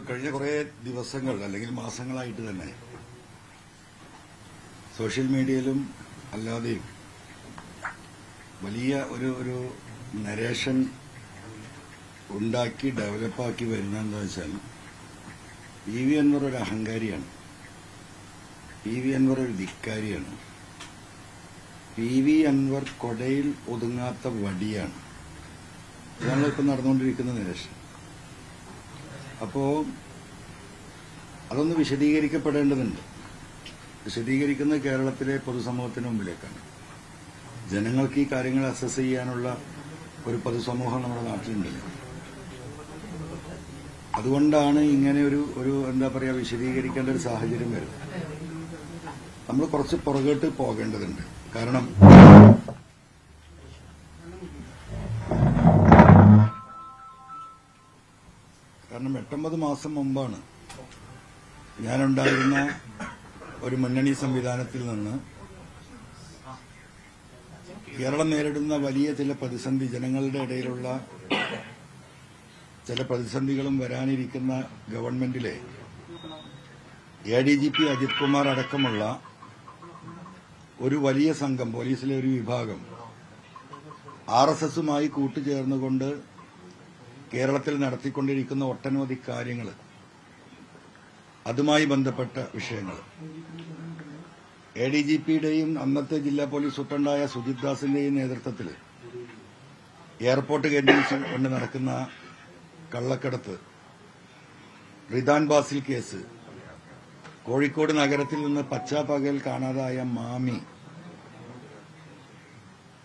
കഴിഞ്ഞ കുറേ ദിവസങ്ങൾ അല്ലെങ്കിൽ മാസങ്ങളായിട്ട് തന്നെ സോഷ്യൽ മീഡിയയിലും അല്ലാതെയും വലിയ ഒരു നരേഷൻ ഉണ്ടാക്കി ഡെവലപ്പാക്കി വരുന്ന എന്താ വെച്ചാൽ പി വി അൻവർ ഒരു അഹങ്കാരിയാണ്, പി വി അൻവർ ഒരു ധിക്കാരിയാണ്, പി വി അൻവർ കൊടയിൽ ഒതുങ്ങാത്ത വടിയാണ്. ഇതാണല്ലോ ഇപ്പം നടന്നുകൊണ്ടിരിക്കുന്ന നരേഷൻ. അപ്പോ അതൊന്ന് വിശദീകരിക്കപ്പെടേണ്ടതുണ്ട്. വിശദീകരിക്കുന്ന കേരളത്തിലെ പൊതുസമൂഹത്തിന് മുമ്പിലേക്കാണ്. ജനങ്ങൾക്ക് ഈ കാര്യങ്ങൾ അസസ് ചെയ്യാനുള്ള ഒരു പൊതുസമൂഹം നമ്മുടെ നാട്ടിലുണ്ടല്ലോ. അതുകൊണ്ടാണ് ഇങ്ങനെ ഒരു എന്താ പറയാ വിശദീകരിക്കേണ്ട ഒരു സാഹചര്യം വരുന്നത്. നമ്മൾ കുറച്ച് പുറകോട്ട് പോകേണ്ടതുണ്ട്. കാരണം 8-9 മാസം മുമ്പാണ് ഞാനുണ്ടായിരുന്ന ഒരു മുന്നണി സംവിധാനത്തിൽ നിന്ന് കേരളം നേരിടുന്ന വലിയ ചില പ്രതിസന്ധി, ജനങ്ങളുടെ ഇടയിലുള്ള ചില പ്രതിസന്ധികളും വരാനിരിക്കുന്ന ഗവൺമെന്റിലെ ADGP അജിത് കുമാർ അടക്കമുള്ള ഒരു വലിയ സംഘം, പോലീസിലെ ഒരു വിഭാഗം RSSുമായി കൂട്ടുചേർന്നുകൊണ്ട് കേരളത്തിൽ നടത്തിക്കൊണ്ടിരിക്കുന്ന ഒട്ടനവധി കാര്യങ്ങൾ, അതുമായി ബന്ധപ്പെട്ട വിഷയങ്ങൾ, ADGPയുടെയും അന്നത്തെ ജില്ലാ പോലീസ് സൂപ്രണ്ടായ സുജിത് ദാസിന്റെയും നേതൃത്വത്തിൽ എയർപോർട്ട് കേന്ദ്രീകരിച്ച് കൊണ്ട് നടക്കുന്ന കള്ളക്കടത്ത്, റിദാൻ ബാസിൽ കേസ്, കോഴിക്കോട് നഗരത്തിൽ നിന്ന് പച്ചാപ്പകൽ കാണാതായ മാമി,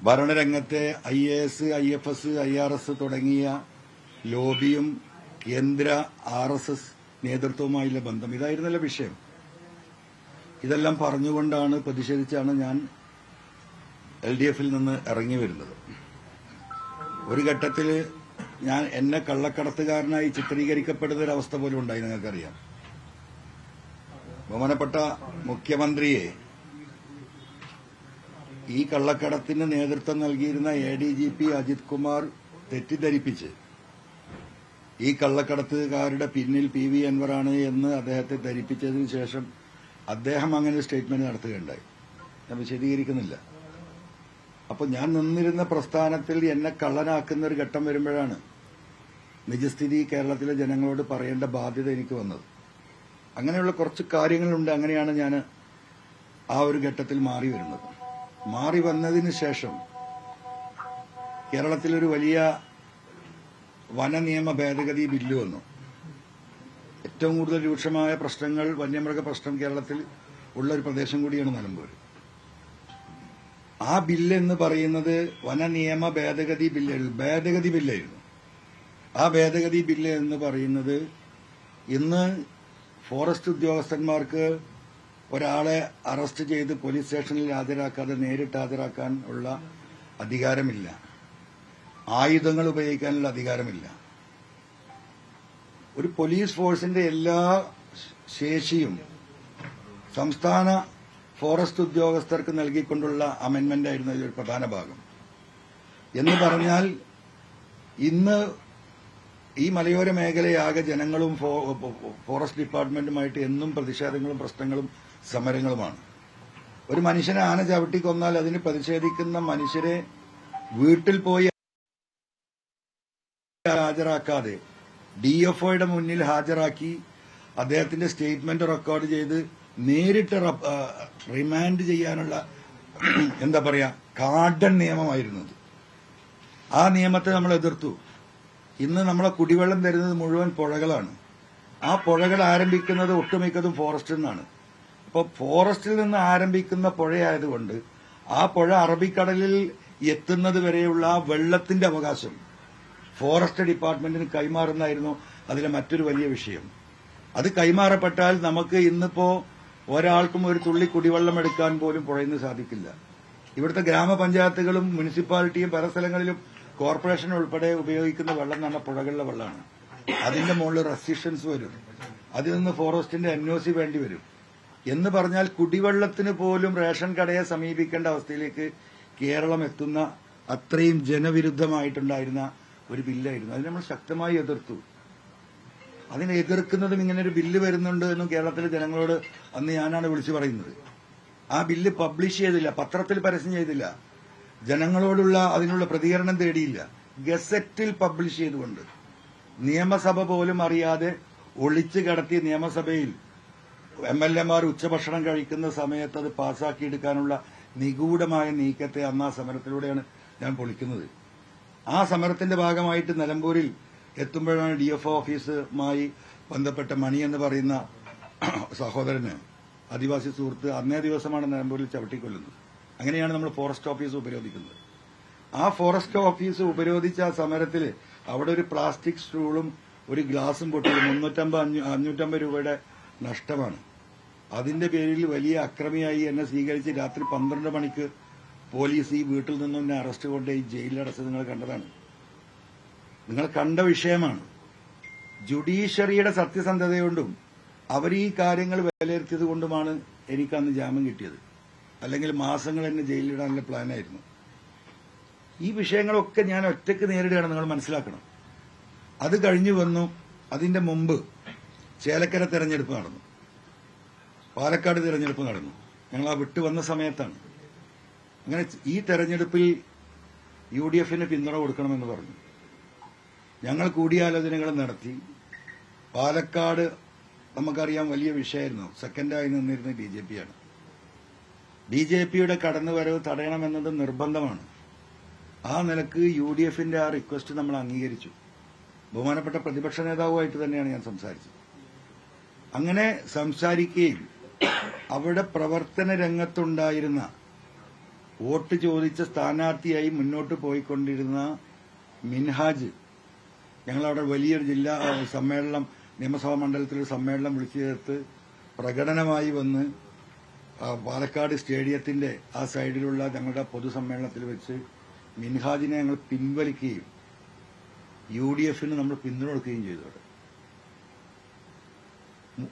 ഭരണരംഗത്തെ IAS, IFS, IRS തുടങ്ങിയ ലോബിയും കേന്ദ്ര RSS നേതൃത്വവുമായുള്ള ബന്ധം, ഇതായിരുന്നല്ലോ വിഷയം. ഇതെല്ലാം പറഞ്ഞുകൊണ്ടാണ്, പ്രതിഷേധിച്ചാണ് ഞാൻ LDFൽ നിന്ന് ഇറങ്ങി വരുന്നത്. ഒരു ഘട്ടത്തിൽ എന്നെ കള്ളക്കടത്തുകാരനായി ചിത്രീകരിക്കപ്പെടുന്ന ഒരവസ്ഥ പോലും ഉണ്ടായി. നിങ്ങൾക്കറിയാം, ബഹുമാനപ്പെട്ട മുഖ്യമന്ത്രിയെ ഈ കള്ളക്കടത്തിന് നേതൃത്വം നൽകിയിരുന്ന ADGP അജിത് കുമാർ തെറ്റിദ്ധരിപ്പിച്ച് ഈ കള്ളക്കടത്തുകാരുടെ പിന്നിൽ പി വി അൻവറാണ് എന്ന് അദ്ദേഹത്തെ ധരിപ്പിച്ചതിന് ശേഷം അദ്ദേഹം അങ്ങനെ ഒരു സ്റ്റേറ്റ്മെന്റ് നടത്തുകയുണ്ടായി. ഞാൻ വിശദീകരിക്കുന്നില്ല. അപ്പോൾ ഞാൻ നിന്നിരുന്ന പ്രസ്ഥാനത്തിൽ എന്നെ കള്ളനാക്കുന്ന ഒരു ഘട്ടം വരുമ്പോഴാണ് നിജസ്ഥിതി കേരളത്തിലെ ജനങ്ങളോട് പറയേണ്ട ബാധ്യത എനിക്ക് വന്നത്. അങ്ങനെയുള്ള കുറച്ച് കാര്യങ്ങളുണ്ട്. അങ്ങനെയാണ് ഞാൻ ആ ഒരു ഘട്ടത്തിൽ മാറി വരുന്നത്. മാറി വന്നതിന് ശേഷം കേരളത്തിലൊരു വലിയ വനനിയമ ഭേദഗതി ബില്ല് വന്നു. ഏറ്റവും കൂടുതൽ രൂക്ഷമായ പ്രശ്നങ്ങൾ, വന്യമൃഗ പ്രശ്നം കേരളത്തിൽ ഉള്ള ഒരു പ്രദേശം കൂടിയാണ് നിലമ്പൂർ. ആ ബില്ല് എന്ന് പറയുന്നത് വനനിയമ ഭേദഗതി ബില്ലായിരുന്നു. ആ ഭേദഗതി ബില്ല് എന്ന് പറയുന്നത് ഇന്ന് ഫോറസ്റ്റ് ഉദ്യോഗസ്ഥന്മാർക്ക് ഒരാളെ അറസ്റ്റ് ചെയ്ത് പോലീസ് സ്റ്റേഷനിൽ ഹാജരാക്കാതെ നേരിട്ട് ഹാജരാക്കാൻ ഉള്ള അധികാരമില്ല. ആയുധങ്ങൾ ഉപയോഗിക്കാനുള്ള അധികാരമില്ല. ഒരു പോലീസ് ഫോഴ്സിന്റെ എല്ലാ ശേഷിയും സംസ്ഥാന ഫോറസ്റ്റ് ഉദ്യോഗസ്ഥർക്ക് നൽകിക്കൊണ്ടുള്ള അമെന്റ്മെന്റ് ആയിരുന്നു ഇതിലൊരു പ്രധാന ഭാഗം. എന്ന് പറഞ്ഞാൽ ഇന്ന് ഈ മലയോര മേഖലയാകെ ജനങ്ങളും ഫോറസ്റ്റ് ഡിപ്പാർട്ട്മെന്റുമായിട്ട് എന്നും പ്രതിഷേധങ്ങളും പ്രശ്നങ്ങളും സമരങ്ങളുമാണ്. ഒരു മനുഷ്യനെ ആന ചവിട്ടി കൊന്നാൽ അതിന് പ്രതിഷേധിക്കുന്ന മനുഷ്യരെ വീട്ടിൽ പോയി ഹാജരാക്കാതെ DFOയുടെ മുന്നിൽ ഹാജരാക്കി അദ്ദേഹത്തിന്റെ സ്റ്റേറ്റ്മെന്റ് റെക്കോർഡ് ചെയ്ത് നേരിട്ട് റിമാൻഡ് ചെയ്യാനുള്ള എന്താ പറയാ കാർഡൻ നിയമമായിരുന്നത്. ആ നിയമത്തെ നമ്മൾ എതിർത്തു. ഇന്ന് നമ്മളെ കുടിവെള്ളം തരുന്നത് മുഴുവൻ പുഴകളാണ്. ആ പുഴകൾ ആരംഭിക്കുന്നത് ഒട്ടുമിക്കതും ഫോറസ്റ്റിൽ നിന്നാണ്. അപ്പോൾ ഫോറസ്റ്റിൽ നിന്ന് ആരംഭിക്കുന്ന പുഴയായതുകൊണ്ട് ആ പുഴ അറബിക്കടലിൽ എത്തുന്നത് വരെയുള്ള ആ വെള്ളത്തിന്റെ അവകാശം ഫോറസ്റ്റ് ഡിപ്പാർട്ട്മെന്റിന് കൈമാറുന്നതായിരുന്നു അതിലെ മറ്റൊരു വലിയ വിഷയം. അത് കൈമാറപ്പെട്ടാൽ നമുക്ക് ഇന്നിപ്പോ ഒരാൾക്കും ഒരു തുള്ളി കുടിവെള്ളം എടുക്കാൻ പോലും പുഴയിൽ നിന്ന് സാധിക്കില്ല. ഇവിടുത്തെ ഗ്രാമപഞ്ചായത്തുകളും മുനിസിപ്പാലിറ്റിയും പല സ്ഥലങ്ങളിലും കോർപ്പറേഷൻ ഉൾപ്പെടെ ഉപയോഗിക്കുന്ന വെള്ളം എന്ന് പറഞ്ഞാൽ പുഴകളിലെ വെള്ളമാണ്. അതിന്റെ മുകളിൽ റെസ്ട്രിക്ഷൻസ് വരും. അതിൽ നിന്ന് ഫോറസ്റ്റിന്റെ NOC വേണ്ടി വരും. എന്ന് പറഞ്ഞാൽ കുടിവെള്ളത്തിന് പോലും റേഷൻ കടയെ സമീപിക്കേണ്ട അവസ്ഥയിലേക്ക് കേരളം എത്തുന്ന അത്രയും ജനവിരുദ്ധമായിട്ടുണ്ടായിരുന്ന ഒരു ബില്ലായിരുന്നു. അതിനെ നമ്മൾ ശക്തമായി എതിർത്തു. അതിനെ എതിർക്കുന്നതും ഇങ്ങനെ ഒരു ബില്ല് വരുന്നുണ്ട് എന്നും കേരളത്തിലെ ജനങ്ങളോട് അന്ന് ഞാനാണ് വിളിച്ചു പറയുന്നത്. ആ ബില്ല് പബ്ലിഷ് ചെയ്തില്ല, പത്രത്തിൽ പരസ്യം ചെയ്തില്ല, ജനങ്ങളോടുള്ള അതിനുള്ള പ്രതികരണം തേടിയില്ല. ഗസറ്റിൽ പബ്ലിഷ് ചെയ്തുകൊണ്ട് നിയമസഭ പോലും അറിയാതെ ഒളിച്ചു കടത്തി നിയമസഭയിൽ MLA-മാർ ഉച്ചഭക്ഷണം കഴിക്കുന്ന സമയത്ത് അത് പാസ്സാക്കിയെടുക്കാനുള്ള നിഗൂഢമായ നീക്കത്തെ അന്ന് ആ സമരത്തിലൂടെയാണ് ഞാൻ പൊളിക്കുന്നത്. ആ സമരത്തിന്റെ ഭാഗമായിട്ട് നിലമ്പൂരിൽ എത്തുമ്പോഴാണ് DFO ഓഫീസുമായി ബന്ധപ്പെട്ട മണി എന്ന് പറയുന്ന സഹോദരന്, ആദിവാസി സുഹൃത്ത്, അന്നേ ദിവസമാണ് നിലമ്പൂരിൽ ചവിട്ടിക്കൊല്ലുന്നത്. അങ്ങനെയാണ് നമ്മൾ ഫോറസ്റ്റ് ഓഫീസ് ഉപരോധിക്കുന്നത്. ആ ഫോറസ്റ്റ് ഓഫീസ് ഉപരോധിച്ച ആ സമരത്തിൽ അവിടെ ഒരു പ്ലാസ്റ്റിക് സ്റ്റൂളും ഒരു ഗ്ലാസും പൊട്ടി 350-550 രൂപയുടെ നഷ്ടമാണ്. അതിന്റെ പേരിൽ വലിയ അക്രമിയായി എന്നെ സ്വീകരിച്ച് രാത്രി 12 മണിക്ക് പോലീസ് ഈ വീട്ടിൽ നിന്നും എന്നെ അറസ്റ്റ് കൊണ്ട് ഈ ജയിലിലടച്ച് നിങ്ങൾ കണ്ടതാണ്. നിങ്ങൾ കണ്ട വിഷയമാണ്. ജുഡീഷ്യറിയുടെ സത്യസന്ധതകൊണ്ടും അവർ ഈ കാര്യങ്ങൾ വിലയിരുത്തിയത് കൊണ്ടുമാണ് എനിക്ക് അന്ന് ജാമ്യം കിട്ടിയത്. അല്ലെങ്കിൽ മാസങ്ങൾ എന്നെ ജയിലിലിടാനുള്ള പ്ലാനായിരുന്നു. ഈ വിഷയങ്ങളൊക്കെ ഞാൻ ഒറ്റയ്ക്ക് നേരിടുകയാണ്, നിങ്ങൾ മനസ്സിലാക്കണം. അത് കഴിഞ്ഞു വന്നു. അതിന്റെ മുമ്പ് ചേലക്കര തെരഞ്ഞെടുപ്പ് നടന്നു, പാലക്കാട് തെരഞ്ഞെടുപ്പ് നടന്നു. ഞങ്ങൾ ആ വിട്ടു വന്ന സമയത്താണ്. അങ്ങനെ ഈ തെരഞ്ഞെടുപ്പിൽ UDF-ന് പിന്തുണ കൊടുക്കണമെന്ന് പറഞ്ഞു. ഞങ്ങൾ കൂടിയാലോചനകൾ നടത്തി. പാലക്കാട് നമുക്കറിയാം വലിയ വിഷയമായിരുന്നു. സെക്കൻഡായി നിന്നിരുന്നത് BJP-യാണ്. BJP-യുടെ കടന്നുവരവ് തടയണമെന്നത് നിർബന്ധമാണ്. ആ നിലക്ക് UDF-ന്റെ ആ റിക്വസ്റ്റ് നമ്മൾ അംഗീകരിച്ചു. ബഹുമാനപ്പെട്ട പ്രതിപക്ഷ നേതാവുമായിട്ട് തന്നെയാണ് ഞാൻ സംസാരിച്ചത്. അങ്ങനെ സംസാരിക്കുകയും അവിടെ പ്രവർത്തന രംഗത്തുണ്ടായിരുന്ന വോട്ട് ചോദിച്ച സ്ഥാനാർത്ഥിയായി മുന്നോട്ട് പോയിക്കൊണ്ടിരുന്ന മിൻഹാജ്, ഞങ്ങളവിടെ വലിയൊരു ജില്ലാ സമ്മേളനം, നിയമസഭാ മണ്ഡലത്തിലൊരു സമ്മേളനം വിളിച്ചു ചേർത്ത് പ്രകടനമായി വന്ന് പാലക്കാട് സ്റ്റേഡിയത്തിന്റെ ആ സൈഡിലുള്ള ഞങ്ങളുടെ പൊതുസമ്മേളനത്തിൽ വെച്ച് മിൻഹാജിനെ ഞങ്ങൾ പിൻവലിക്കുകയും UDF-ന് നമ്മൾ പിന്തുണ കൊടുക്കുകയും ചെയ്തു. അവിടെ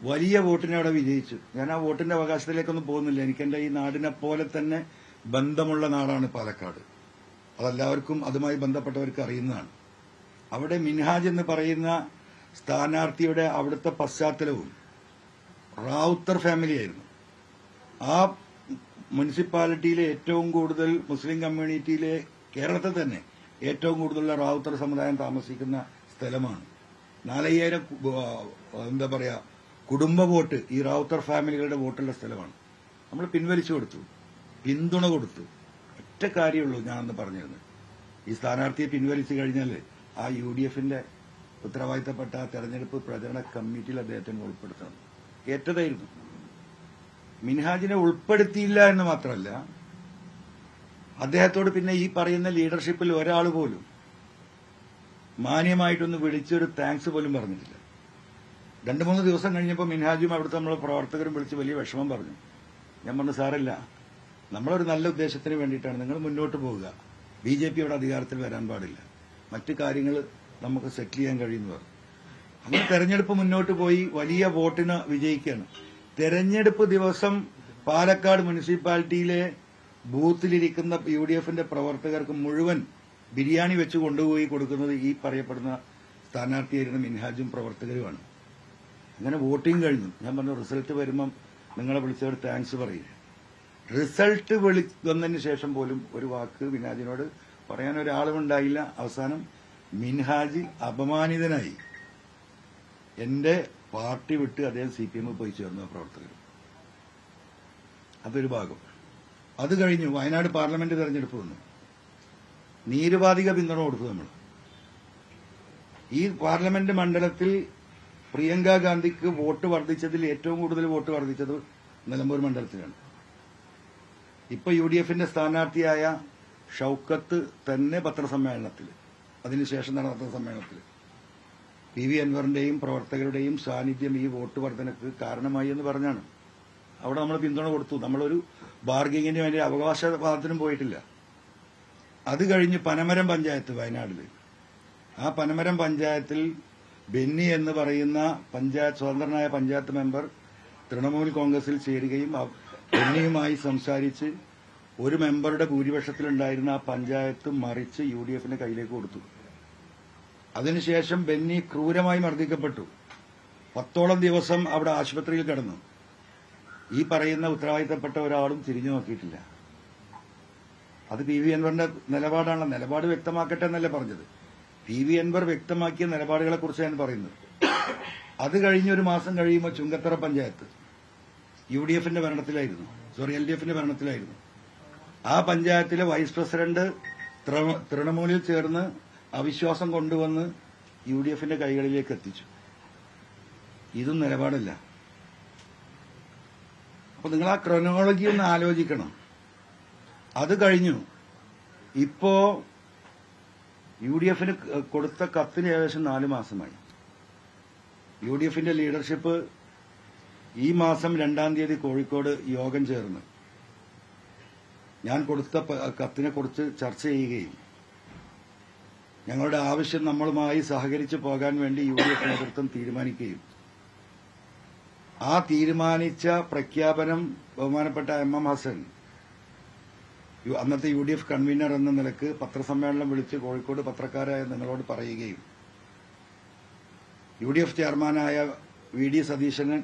വലിയ വോട്ടിനെ അവിടെ വിജയിച്ചു. ഞാൻ ആ വോട്ടിന്റെ അവകാശത്തിലേക്കൊന്നും പോകുന്നില്ല. എനിക്കെന്റെ ഈ നാടിനെ പോലെ തന്നെ ബന്ധമുള്ള നാടാണ് പാലക്കാട്. അതെല്ലാവർക്കും അതുമായി ബന്ധപ്പെട്ടവർക്ക് അറിയുന്നതാണ്. അവിടെ മിൻഹാജ് എന്ന് പറയുന്ന സ്ഥാനാർത്ഥിയുടെ അവിടുത്തെ പശ്ചാത്തലവും റാവുത്തർ ഫാമിലിയായിരുന്നു. ആ മുനിസിപ്പാലിറ്റിയിലെ ഏറ്റവും കൂടുതൽ മുസ്ലിം കമ്മ്യൂണിറ്റിയിലെ കേരളത്തിൽ തന്നെ ഏറ്റവും കൂടുതലുള്ള റാവുത്തർ സമുദായം താമസിക്കുന്ന സ്ഥലമാണ്. 4,000 കുടുംബ വോട്ട് ഈ റാവുത്തർ ഫാമിലികളുടെ വോട്ടുള്ള സ്ഥലമാണ്. നമ്മൾ പിൻവലിച്ചു കൊടുത്തു, പിന്തുണ കൊടുത്തു. ഒറ്റ കാര്യമുള്ളൂ ഞാനന്ന് പറഞ്ഞിരുന്നത്, ഈ സ്ഥാനാർത്ഥിയെ പിൻവലിച്ചു കഴിഞ്ഞാൽ ആ UDF-ന്റെ ഉത്തരവാദിത്തപ്പെട്ട തെരഞ്ഞെടുപ്പ് പ്രചരണ കമ്മിറ്റിയിൽ അദ്ദേഹത്തിന് ഉൾപ്പെടുത്തണം. ഏറ്റതായിരുന്നു. മിൻഹാജിനെ ഉൾപ്പെടുത്തിയില്ല എന്ന് മാത്രമല്ല, അദ്ദേഹത്തോട് പിന്നെ ഈ പറയുന്ന ലീഡർഷിപ്പിൽ ഒരാൾ പോലും മാന്യമായിട്ടൊന്ന് വിളിച്ചൊരു താങ്ക്സ് പോലും പറഞ്ഞിട്ടില്ല. 2-3 ദിവസം കഴിഞ്ഞപ്പോൾ മിൻഹാജും അവിടുത്തെ നമ്മളെ പ്രവർത്തകരും വിളിച്ച് വലിയ വിഷമം പറഞ്ഞു. ഞാൻ പറഞ്ഞു, സാരല്ല, നമ്മളൊരു നല്ല ഉദ്ദേശത്തിന് വേണ്ടിയിട്ടാണ്, നിങ്ങൾ മുന്നോട്ട് പോവുക. BJP അവിടെ അധികാരത്തിൽ വരാൻ പാടില്ല, മറ്റു കാര്യങ്ങൾ നമുക്ക് സെറ്റിൽ ചെയ്യാൻ കഴിയുന്നു പറഞ്ഞു. അങ്ങനെ തെരഞ്ഞെടുപ്പ് മുന്നോട്ട് പോയി വലിയ വോട്ടിന് വിജയിക്കുകയാണ്. തെരഞ്ഞെടുപ്പ് ദിവസം പാലക്കാട് മുനിസിപ്പാലിറ്റിയിലെ ബൂത്തിലിരിക്കുന്ന UDF-ന്റെ പ്രവർത്തകർക്ക് മുഴുവൻ ബിരിയാണി വെച്ച് കൊണ്ടുപോയി കൊടുക്കുന്നത് ഈ പറയപ്പെടുന്ന സ്ഥാനാർത്ഥിയായിരുന്ന മിൻഹാജും പ്രവർത്തകരുമാണ്. അങ്ങനെ വോട്ടിംഗ് കഴിഞ്ഞു. ഞാൻ പറഞ്ഞു, റിസൾട്ട് വരുമ്പം നിങ്ങളെ വിളിച്ചവർ താങ്ക്സ് പറയും. റിസൾട്ട് വന്നതിന് ശേഷം പോലും ഒരു വാക്ക് മിൻഹാജിനോട് പറയാൻ ഒരാളുമുണ്ടായില്ല. അവസാനം മിൻഹാജ് അപമാനിതനായി എന്റെ പാർട്ടി വിട്ട് അദ്ദേഹം CPM പോയി ചേർന്ന പ്രവർത്തകർ. അതൊരു ഭാഗം. അത് കഴിഞ്ഞു വയനാട് പാർലമെന്റ് തെരഞ്ഞെടുപ്പ് വന്നു. നിരുപാധിക പിന്തുണ കൊടുത്തു നമ്മൾ. ഈ പാർലമെന്റ് മണ്ഡലത്തിൽ പ്രിയങ്ക ഗാന്ധിക്ക് വോട്ട് വർദ്ധിച്ചതിൽ ഏറ്റവും കൂടുതൽ വോട്ട് വർദ്ധിച്ചത് നിലമ്പൂർ മണ്ഡലത്തിലാണ്. ഇപ്പൊ UDF-ന്റെ സ്ഥാനാർത്ഥിയായ ഷൌക്കത്ത് തന്നെ പത്രസമ്മേളനത്തിൽ, അതിനുശേഷം നടന്ന സമ്മേളനത്തിൽ PV അൻവറിന്റെയും പ്രവർത്തകരുടെയും സാന്നിധ്യം ഈ വോട്ട് വർധനക്ക് കാരണമായി എന്ന് പറഞ്ഞാണ്. അവിടെ നമ്മൾ പിന്തുണ കൊടുത്തു. നമ്മളൊരു ബാർഗിങ്ങിന് വേണ്ടി അവകാശവാദത്തിനും പോയിട്ടില്ല. അത് കഴിഞ്ഞ് പനമരം പഞ്ചായത്ത് വയനാട്ടിൽ, ആ പനമരം പഞ്ചായത്തിൽ ബെന്നി എന്ന് പറയുന്ന സ്വതന്ത്രനായ പഞ്ചായത്ത് മെമ്പർ തൃണമൂൽ കോൺഗ്രസിൽ ചേരുകയും ബെന്നിയുമായി സംസാരിച്ച് ഒരു മെമ്പറുടെ ഭൂരിപക്ഷത്തിലുണ്ടായിരുന്ന ആ പഞ്ചായത്ത് മറിച്ച് UDF-ന്റെ കയ്യിലേക്ക് കൊടുത്തു. അതിനുശേഷം ബെന്നി ക്രൂരമായി മർദ്ദിക്കപ്പെട്ടു. 10ഓളം ദിവസം അവിടെ ആശുപത്രിയിൽ കിടന്നു. ഈ പറയുന്ന ഉത്തരവാദിത്തപ്പെട്ട ഒരാളും തിരിഞ്ഞു നോക്കിയിട്ടില്ല. അത് പി വി അൻവറിന്റെ നിലപാടാണല്ലോ. നിലപാട് വ്യക്തമാക്കട്ടെ എന്നല്ലേ പറഞ്ഞത്. പി വി അൻവർ വ്യക്തമാക്കിയ നിലപാടുകളെ കുറിച്ച് ഞാൻ പറയുന്നത്. അത് കഴിഞ്ഞ് ഒരു മാസം കഴിയുമ്പോൾ ചുങ്കത്തറ പഞ്ചായത്ത് LDF ഭരണത്തിലായിരുന്നു. ആ പഞ്ചായത്തിലെ വൈസ് പ്രസിഡന്റ് തൃണമൂലിൽ ചേർന്ന് അവിശ്വാസം കൊണ്ടുവന്ന് UDF കൈകളിലേക്ക് എത്തിച്ചു. ഇതും നിലപാടല്ല. അപ്പൊ നിങ്ങൾ ആ ക്രോണോളജി ഒന്ന് ആലോചിക്കണം. അത് കഴിഞ്ഞു. ഇപ്പോ UDF കൊടുത്ത കത്തിന് ഏകദേശം 4 മാസമായി. UDF ലീഡർഷിപ്പ് ഈ മാസം 2-ാം തീയതി കോഴിക്കോട് യോഗം ചേർന്ന് ഞാൻ കൊടുത്ത കത്തിനെ കുറിച്ച് ചർച്ച ചെയ്യുകയും ഞങ്ങളുടെ ആവശ്യം നമ്മളുമായി സഹകരിച്ചു പോകാൻ വേണ്ടി UDF നേതൃത്വം തീരുമാനിക്കുകയും ആ തീരുമാനിച്ച പ്രഖ്യാപനം ബഹുമാനപ്പെട്ട MM ഹസൻ അന്നത്തെ UDF കൺവീനർ എന്ന നിലക്ക് പത്രസമ്മേളനം വിളിച്ച് കോഴിക്കോട് പത്രക്കാരായ നിങ്ങളോട് പറയുകയും UDF ചെയർമാനായ VD സതീശന്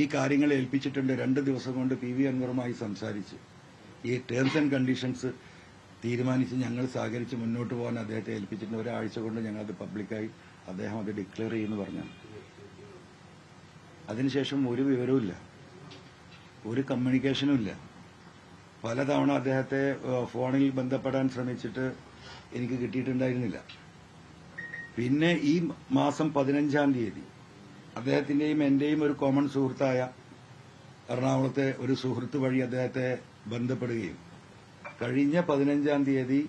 ഈ കാര്യങ്ങൾ ഏൽപ്പിച്ചിട്ടുണ്ട്. 2 ദിവസം കൊണ്ട് PV അൻവറുമായി സംസാരിച്ച് ഈ ടേംസ് ആൻഡ് കണ്ടീഷൻസ് തീരുമാനിച്ച് ഞങ്ങൾ സഹകരിച്ച് മുന്നോട്ട് പോകാൻ അദ്ദേഹത്തെ ഏൽപ്പിച്ചിട്ടുണ്ട്. ഒരാഴ്ച കൊണ്ട് ഞങ്ങളത് പബ്ലിക്കായി അദ്ദേഹം അത് ഡിക്ലെയർ ചെയ്യുമെന്ന് പറഞ്ഞു. അതിനുശേഷം ഒരു വിവരവുമില്ല, ഒരു കമ്മ്യൂണിക്കേഷനും ഇല്ല. പലതവണ അദ്ദേഹത്തെ ഫോണിൽ ബന്ധപ്പെടാൻ ശ്രമിച്ചിട്ട് എനിക്ക് കിട്ടിയിട്ടുണ്ടായിരുന്നില്ല. പിന്നെ ഈ മാസം 15-ാം തീയതി അദ്ദേഹത്തിന്റെയും എന്റെയും ഒരു കോമൺ സുഹൃത്തായ എറണാകുളത്തെ ഒരു സുഹൃത്ത് വഴി അദ്ദേഹത്തെ ബന്ധപ്പെടുകയും കഴിഞ്ഞ 15-ാം തീയതി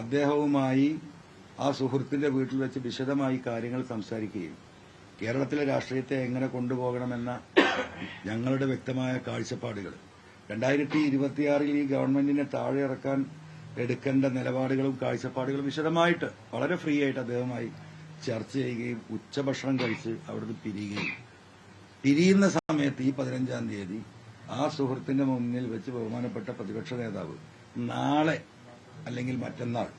അദ്ദേഹവുമായി ആ സുഹൃത്തിന്റെ വീട്ടിൽ വെച്ച് വിശദമായി കാര്യങ്ങൾ സംസാരിക്കുകയും കേരളത്തിലെ രാഷ്ട്രീയത്തെ എങ്ങനെ കൊണ്ടുപോകണമെന്ന ഞങ്ങളുടെ വ്യക്തമായ കാഴ്ചപ്പാടുകൾ 2026 ഈ ഗവൺമെന്റിനെ താഴെ ഇറക്കാൻ എടുക്കേണ്ട നിലപാടുകളും കാഴ്ചപ്പാടുകളും വിശദമായിട്ട് വളരെ ഫ്രീ ആയിട്ട് അദ്ദേഹവുമായി ചർച്ച ചെയ്യുകയും ഉച്ചഭക്ഷണം കഴിച്ച് അവിടുന്ന് പിരിയുന്ന സമയത്ത് ഈ 15-ാം തീയതി ആ സുഹൃത്തിന്റെ മുന്നിൽ വെച്ച് ബഹുമാനപ്പെട്ട പ്രതിപക്ഷ നേതാവ് നാളെ അല്ലെങ്കിൽ മറ്റന്നാൾ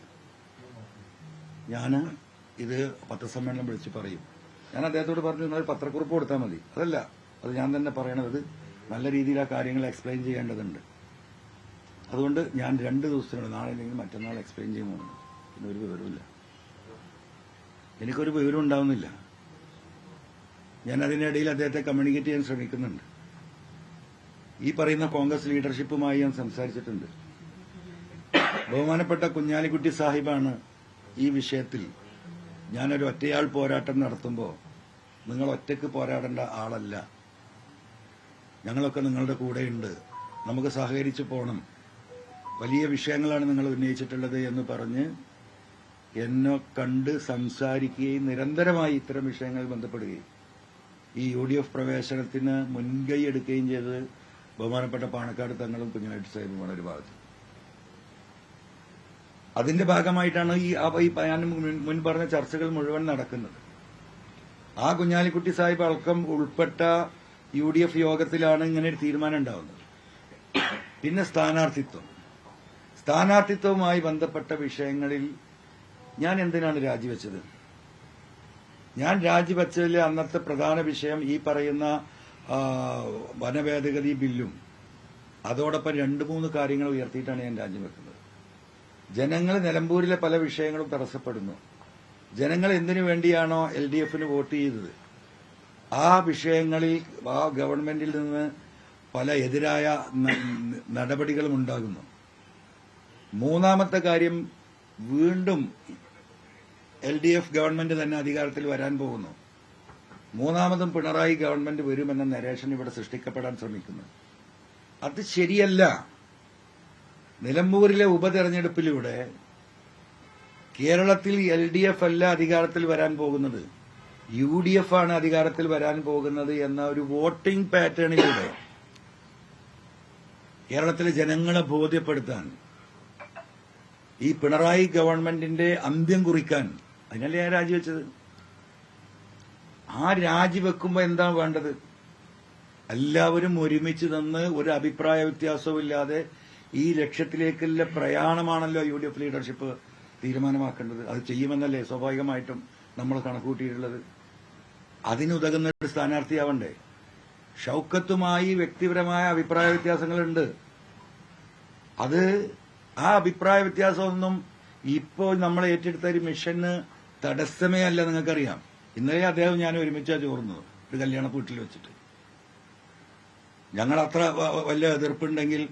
ഞാൻ ഇത് പത്രസമ്മേളനം വിളിച്ച് പറയും. ഞാൻ അദ്ദേഹത്തോട് പറഞ്ഞു, നിങ്ങൾ പത്രക്കുറിപ്പ് കൊടുത്താൽ മതി. അതല്ല, അത് ഞാൻ തന്നെ പറയണത് നല്ല രീതിയിൽ ആ കാര്യങ്ങൾ എക്സ്പ്ലെയിൻ ചെയ്യേണ്ടതുണ്ട്. അതുകൊണ്ട് ഞാൻ 2 ദിവസത്തിനുള്ളിൽ നാളെ അല്ലെങ്കിൽ മറ്റന്നാൾ എക്സ്പ്ലെയിൻ ചെയ്യുമെന്ന്. പിന്നെ ഒരു വിവരമില്ല, എനിക്കൊരു വിവരം ഉണ്ടാവുന്നില്ല. ഞാൻ അതിനിടയിൽ അദ്ദേഹത്തെ കമ്മ്യൂണിക്കേറ്റ് ചെയ്യാൻ ശ്രമിക്കുന്നുണ്ട്. ഈ പറയുന്ന കോൺഗ്രസ് ലീഡർഷിപ്പുമായി ഞാൻ സംസാരിച്ചിട്ടുണ്ട്. ബഹുമാനപ്പെട്ട കുഞ്ഞാലിക്കുട്ടി സാഹിബാണ് ഈ വിഷയത്തിൽ ഞാനൊരു ഒറ്റയാൾ പോരാട്ടം നടത്തുമ്പോൾ നിങ്ങൾ ഒറ്റയ്ക്ക് പോരാടേണ്ട ആളല്ല, ഞങ്ങളൊക്കെ നിങ്ങളുടെ കൂടെയുണ്ട്, നമുക്ക് സഹകരിച്ചു പോകണം, വലിയ വിഷയങ്ങളാണ് നിങ്ങൾ ഉന്നയിച്ചിട്ടുള്ളത് എന്ന് പറഞ്ഞ് എന്നെ കണ്ട് സംസാരിക്കുകയും നിരന്തരമായി ഇത്തരം വിഷയങ്ങളിൽ ബന്ധപ്പെടുകയും ഈ UDF പ്രവേശനത്തിന് മുൻകൈ എടുക്കുകയും ചെയ്തത് ബഹുമാനപ്പെട്ട പാണക്കാട് തങ്ങളും കുഞ്ഞാലിക്കുട്ടി സാഹിബുമാണ് ഒരു ഭാഗത്ത്. അതിന്റെ ഭാഗമായിട്ടാണ് ഈ ഞാൻ മുൻ പറഞ്ഞ ചർച്ചകൾ മുഴുവൻ നടക്കുന്നത്. ആ കുഞ്ഞാലിക്കുട്ടി സാഹിബ് അടക്കം ഉൾപ്പെട്ട UDF യോഗത്തിലാണ് ഇങ്ങനെ ഒരു തീരുമാനം ഉണ്ടാവുന്നത്. പിന്നെ സ്ഥാനാർത്ഥിത്വവുമായി ബന്ധപ്പെട്ട വിഷയങ്ങളിൽ ഞാൻ എന്തിനാണ് രാജിവെച്ചത്? ഞാൻ രാജിവെച്ചതിലെ അന്നത്തെ പ്രധാന വിഷയം ഈ പറയുന്ന വനഭേദഗതി ബില്ലും അതോടൊപ്പം 2-3 കാര്യങ്ങൾ ഉയർത്തിയിട്ടാണ് ഞാൻ രാജിവെക്കുന്നത്. ജനങ്ങൾ നിലമ്പൂരിലെ പല വിഷയങ്ങളും തടസ്സപ്പെടുന്നു. ജനങ്ങൾ എന്തിനു വേണ്ടിയാണോ LDFന് വോട്ട് ചെയ്തത് ആ വിഷയങ്ങളിൽ ആ ഗവൺമെന്റിൽ നിന്ന് പല എതിരായ നടപടികളും ഉണ്ടാകുന്നു. 3-ാമത്തെ കാര്യം, വീണ്ടും LDF ഗവൺമെന്റ് തന്നെ അധികാരത്തിൽ വരാൻ പോകുന്നു. 3-ാമതും പിണറായി ഗവൺമെന്റ് വരുമെന്ന നരേഷൻ ഇവിടെ സൃഷ്ടിക്കപ്പെടാൻ ശ്രമിക്കുന്നു. അത് ശരിയല്ല. നിലമ്പൂരിലെ ഉപതെരഞ്ഞെടുപ്പിലൂടെ കേരളത്തിൽ LDF അല്ല അധികാരത്തിൽ വരാൻ പോകുന്നത്, UDF ആണ് അധികാരത്തിൽ വരാൻ പോകുന്നത് എന്ന ഒരു വോട്ടിംഗ് പാറ്റേണിലൂടെ കേരളത്തിലെ ജനങ്ങളെ ബോധ്യപ്പെടുത്താൻ, ഈ പിണറായി ഗവൺമെന്റിന്റെ അന്ത്യം കുറിക്കാൻ, അതിനല്ലേ ഞാൻ രാജിവെച്ചത്. ആ രാജിവെക്കുമ്പോൾ എന്താ വേണ്ടത്? എല്ലാവരും ഒരുമിച്ച് നിന്ന് ഒരു അഭിപ്രായ വ്യത്യാസവുമില്ലാതെ ഈ ലക്ഷ്യത്തിലേക്കുള്ള പ്രയാണമാണല്ലോ UDF ലീഡർഷിപ്പ് തീരുമാനമാക്കേണ്ടത്. അത് ചെയ്യുമെന്നല്ലേ സ്വാഭാവികമായിട്ടും നമ്മൾ കണക്കുകൂട്ടിയിട്ടുള്ളത്. അതിനുതകുന്ന ഒരു സ്ഥാനാർത്ഥിയാവണ്ടേ? ഷൗക്കത്തുമായി വ്യക്തിപരമായ അഭിപ്രായ വ്യത്യാസങ്ങളുണ്ട്. അത് ആ അഭിപ്രായ വ്യത്യാസമൊന്നും ഇപ്പോൾ നമ്മൾ ഏറ്റെടുത്ത ഒരു മിഷന് തടസ്സമേ അല്ല. നിങ്ങൾക്കറിയാം, ഇന്നലെ അദ്ദേഹം ഞാൻ ഒരുമിച്ചാണ് ചോർന്നത് ഒരു കല്യാണ വീട്ടിൽ വെച്ചിട്ട്. ഞങ്ങൾ അത്ര വലിയ എതിർപ്പുണ്ടെങ്കിൽ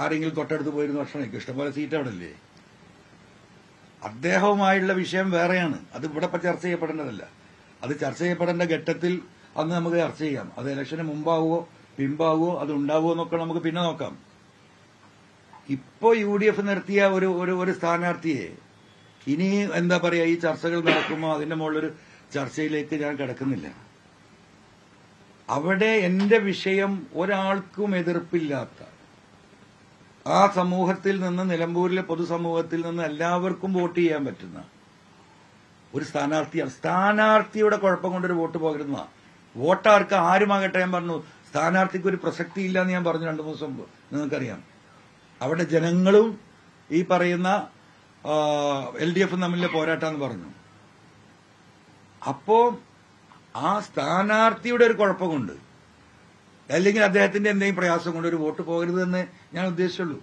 ആരെങ്കിലും തൊട്ടടുത്ത് പോയിരുന്ന ഭക്ഷണം കഴിക്കും. ഇഷ്ടംപോലെ സീറ്റ് അവിടെ ഇല്ലേ? അദ്ദേഹവുമായുള്ള വിഷയം വേറെയാണ്. അത് ഇവിടെ ചർച്ച ചെയ്യപ്പെടേണ്ടതല്ല. അത് ചർച്ച ചെയ്യപ്പെടേണ്ട ഘട്ടത്തിൽ അന്ന് നമുക്ക് ചർച്ച ചെയ്യാം. അത് ഇലക്ഷന് മുമ്പാവുമോ പിമ്പാവുമോ അത് ഉണ്ടാവുമോ എന്നൊക്കെ നമുക്ക് പിന്നെ നോക്കാം. ഇപ്പോ UDF നിർത്തിയ ഒരു സ്ഥാനാർത്ഥിയെ ഇനി എന്താ പറയാ, ഈ ചർച്ചകൾ നടക്കുമ്പോൾ അതിന്റെ മുകളിലൊരു ചർച്ചയിലേക്ക് ഞാൻ കിടക്കുന്നില്ല. അവിടെ എന്റെ വിഷയം ഒരാൾക്കും എതിർപ്പില്ലാത്ത ആ സമൂഹത്തിൽ നിന്ന്, നിലമ്പൂരിലെ പൊതുസമൂഹത്തിൽ നിന്ന് എല്ലാവർക്കും വോട്ട് ചെയ്യാൻ പറ്റുന്ന ഒരു സ്ഥാനാർത്ഥിയാണ്. സ്ഥാനാർത്ഥിയുടെ കുഴപ്പം കൊണ്ടൊരു വോട്ട് പോകരുന്ന വോട്ടാർക്ക് ആരുമാകട്ടെ. ഞാൻ പറഞ്ഞു, സ്ഥാനാർത്ഥിക്ക് ഒരു പ്രസക്തി ഇല്ല എന്ന് ഞാൻ പറഞ്ഞു 2 ദിവസം മുമ്പ്. നിങ്ങൾക്കറിയാം, അവിടെ ജനങ്ങളും ഈ പറയുന്ന LDF തമ്മിലെ പോരാട്ടാന്ന് പറഞ്ഞു. അപ്പോ ആ സ്ഥാനാർത്ഥിയുടെ ഒരു കുഴപ്പം കൊണ്ട്, അല്ലെങ്കിൽ അദ്ദേഹത്തിന്റെ എന്തെങ്കിലും പ്രയാസം കൊണ്ട് ഒരു വോട്ട് പോകരുതെന്ന് ഞാൻ ഉദ്ദേശിച്ചുള്ളൂ.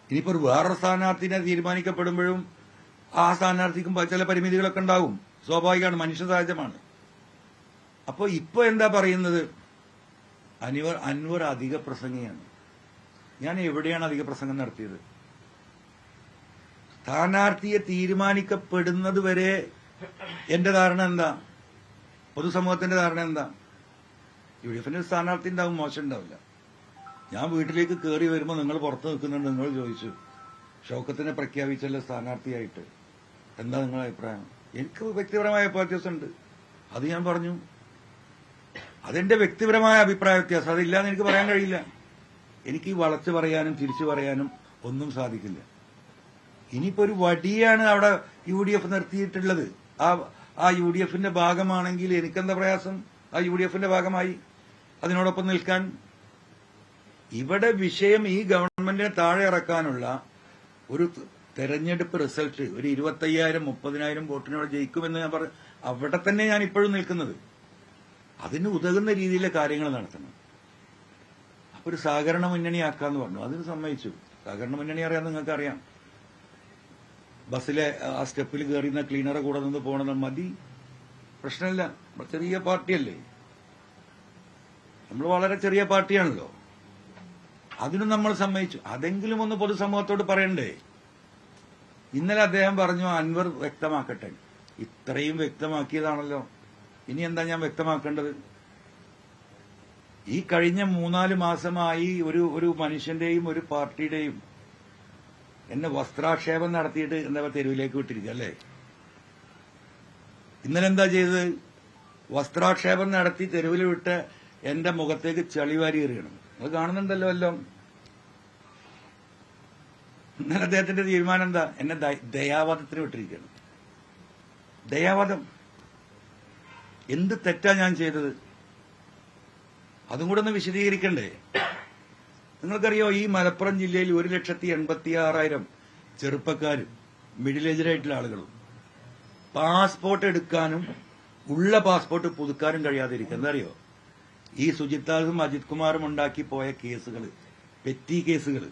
ഇനിയിപ്പോ ഒരു വേറൊരു സ്ഥാനാർത്ഥിനെ തീരുമാനിക്കപ്പെടുമ്പോഴും ആ സ്ഥാനാർത്ഥിക്കും ചില പരിമിതികളൊക്കെ ഉണ്ടാവും. സ്വാഭാവികമാണ്, മനുഷ്യ സഹജമാണ്. അപ്പോ ഇപ്പൊ എന്താ പറയുന്നത്, അൻവർ അധിക പ്രസംഗിയാണ്. ഞാൻ എവിടെയാണ് അധിക പ്രസംഗം നടത്തിയത്? സ്ഥാനാർത്ഥിയെ തീരുമാനിക്കപ്പെടുന്നത് വരെ എന്റെ ധാരണ എന്താ, പൊതുസമൂഹത്തിന്റെ ധാരണ എന്താ? UDFന്റെ സ്ഥാനാർത്ഥി ഉണ്ടാവും, മോശം ഉണ്ടാവില്ല. ഞാൻ വീട്ടിലേക്ക് കയറി വരുമ്പോൾ നിങ്ങൾ പുറത്ത് നിൽക്കുന്നുണ്ട്. നിങ്ങൾ ചോദിച്ചു, ഷൗക്കത്തിനെ പ്രഖ്യാപിച്ചല്ലോ സ്ഥാനാർത്ഥിയായിട്ട്, എന്താ നിങ്ങളുടെ അഭിപ്രായം? എനിക്ക് വ്യക്തിപരമായ വ്യത്യാസമുണ്ട്, അത് ഞാൻ പറഞ്ഞു. അതെന്റെ വ്യക്തിപരമായ അഭിപ്രായ വ്യത്യാസം. അതില്ലാന്ന് എനിക്ക് പറയാൻ കഴിയില്ല. എനിക്ക് വളച്ചു പറയാനും തിരിച്ചു പറയാനും ഒന്നും സാധിക്കില്ല. ഇനിയിപ്പോ ഒരു വടിയാണ് അവിടെ UDF നിർത്തിയിട്ടുള്ളത്. ആ UDFന്റെ ഭാഗമാണെങ്കിൽ എനിക്കെന്താ പ്രയാസം? ആ UDFന്റെ ഭാഗമായി അതിനോടൊപ്പം നിൽക്കാൻ. ഇവിടെ വിഷയം ഈ ഗവൺമെന്റിനെ താഴെ ഇറക്കാനുള്ള ഒരു തെരഞ്ഞെടുപ്പ് റിസൾട്ട്, ഒരു 25,000-30,000 വോട്ടിനോട് ജയിക്കുമെന്ന് ഞാൻ പറഞ്ഞു. അവിടെ തന്നെ ഞാൻ ഇപ്പോഴും നിൽക്കുന്നത്. അതിന് ഉതകുന്ന രീതിയിലെ കാര്യങ്ങൾ നടത്തണം. അപ്പൊ ഒരു സഹകരണ മുന്നണിയാക്കാന്ന് പറഞ്ഞു, അതിന് സമ്മതിച്ചു. സഹകരണ മുന്നണി അറിയാൻ നിങ്ങൾക്ക് അറിയാം. ബസ്സിലെ ആ സ്റ്റെപ്പിൽ കയറിയുന്ന ക്ലീനറെ കൂടെ നിന്ന് പോകണമെന്ന് മതി, പ്രശ്നമില്ല. ചെറിയ പാർട്ടിയല്ലേ, നമ്മൾ വളരെ ചെറിയ പാർട്ടിയാണല്ലോ. അതിനും നമ്മൾ സമ്മതിച്ചു. അതെങ്കിലും ഒന്ന് പൊതുസമൂഹത്തോട് പറയണ്ടേ? ഇന്നലെ അദ്ദേഹം പറഞ്ഞു അൻവർ വ്യക്തമാക്കട്ടെ. ഇത്രയും വ്യക്തമാക്കിയതാണല്ലോ, ഇനി എന്താ ഞാൻ വ്യക്തമാക്കേണ്ടത്? ഈ കഴിഞ്ഞ 3-4 മാസമായി ഒരു മനുഷ്യന്റെയും ഒരു പാർട്ടിയുടെയും എന്നെ വസ്ത്രാക്ഷേപം നടത്തിയിട്ട് എന്താ തെരുവിലേക്ക് വിട്ടിരിക്കുക അല്ലേ? ഇന്നലെ എന്താ ചെയ്തത്? വസ്ത്രാക്ഷേപം നടത്തി തെരുവിൽ വിട്ട് എന്റെ മുഖത്തേക്ക് ചളിവാരി എറിയണം. അത് കാണുന്നുണ്ടല്ലോ എല്ലാം. ഇന്നലെ അദ്ദേഹത്തിന്റെ തീരുമാനം എന്താ? എന്നെ ദയാവാദത്തിന് വിട്ടിരിക്കണം. ദയാവാദം. എന്ത് തെറ്റാ ഞാൻ ചെയ്തത്? അതും കൂടെ ഒന്ന് വിശദീകരിക്കണ്ടേ? നിങ്ങൾക്കറിയോ, ഈ മലപ്പുറം ജില്ലയിൽ 1,86,000 ചെറുപ്പക്കാരും മിഡിൽ ഏജിലായിട്ടുള്ള ആളുകളും പാസ്പോർട്ട് എടുക്കാനും ഉള്ള പാസ്പോർട്ട് പുതുക്കാനും കഴിയാതെ ഇരിക്കുക. എന്താ അറിയോ? ഈ സുജിത്താസും അജിത് കുമാറും ഉണ്ടാക്കി പോയ കേസുകൾ, പെറ്റി കേസുകൾ,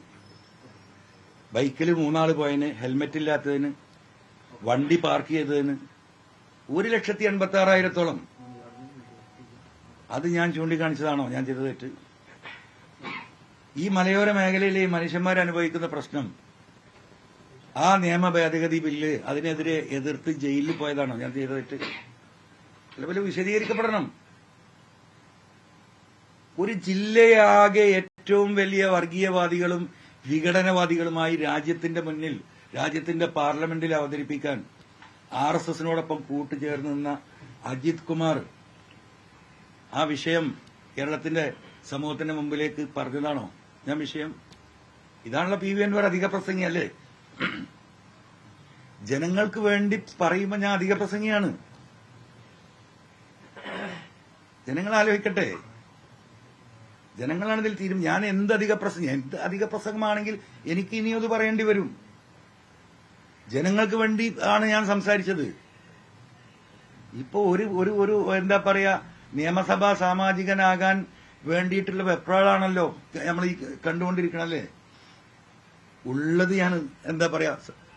ബൈക്കിൽ 3 ആള് പോയതിന്, ഹെൽമെറ്റ് ഇല്ലാത്തതിന്, വണ്ടി പാർക്ക് ചെയ്തതിന് 1,86,000 അത് ഞാൻ ചൂണ്ടിക്കാണിച്ചതാണോ ഞാൻ ചെയ്ത തെറ്റ്? ഈ മലയോര മേഖലയിലെ മനുഷ്യന്മാർ അനുഭവിക്കുന്ന പ്രശ്നം, ആ നിയമ ഭേദഗതി ബില്ല് അതിനെതിരെ എതിർത്ത് ജയിലിൽ പോയതാണോ ഞാൻ ചെയ്ത തെറ്റ്? ചിലപ്പോൾ വിശദീകരിക്കപ്പെടണം. ഒരു ജില്ലയാകെ ഏറ്റവും വലിയ വർഗീയവാദികളും വിഘടനവാദികളുമായി രാജ്യത്തിന്റെ മുന്നിൽ, രാജ്യത്തിന്റെ പാർലമെന്റിൽ അവതരിപ്പിക്കാൻ RSSനോടൊപ്പം കൂട്ടുചേർന്ന് നിന്ന അജിത് കുമാർ ആ വിഷയം കേരളത്തിന്റെ സമൂഹത്തിന്റെ മുമ്പിലേക്ക് പറഞ്ഞതാണോ ഞാൻ വിഷയം? ഇതാണല്ലോ PV അൻവർ അധിക പ്രസംഗിയല്ലേ? ജനങ്ങൾക്ക് വേണ്ടി പറയുമ്പോൾ ഞാൻ അധിക പ്രസംഗിയാണ്. ജനങ്ങൾ ആലോചിക്കട്ടെ. ജനങ്ങളാണ് ഇതിൽ തീരും. ഞാൻ എന്ത് അധിക പ്രസംഗമാണെങ്കിൽ എനിക്ക് ഇനിയും അത് പറയേണ്ടി വരും. ജനങ്ങൾക്ക് വേണ്ടി ആണ് ഞാൻ സംസാരിച്ചത്. ഇപ്പോ ഒരു എന്താ പറയാ, നിയമസഭാ സാമാജികനാകാൻ വേണ്ടിയിട്ടുള്ള വെപ്രാളാണല്ലോ നമ്മൾ ഈ കണ്ടുകൊണ്ടിരിക്കണല്ലേ. ഉള്ളത് ഞാൻ എന്താ പറയാ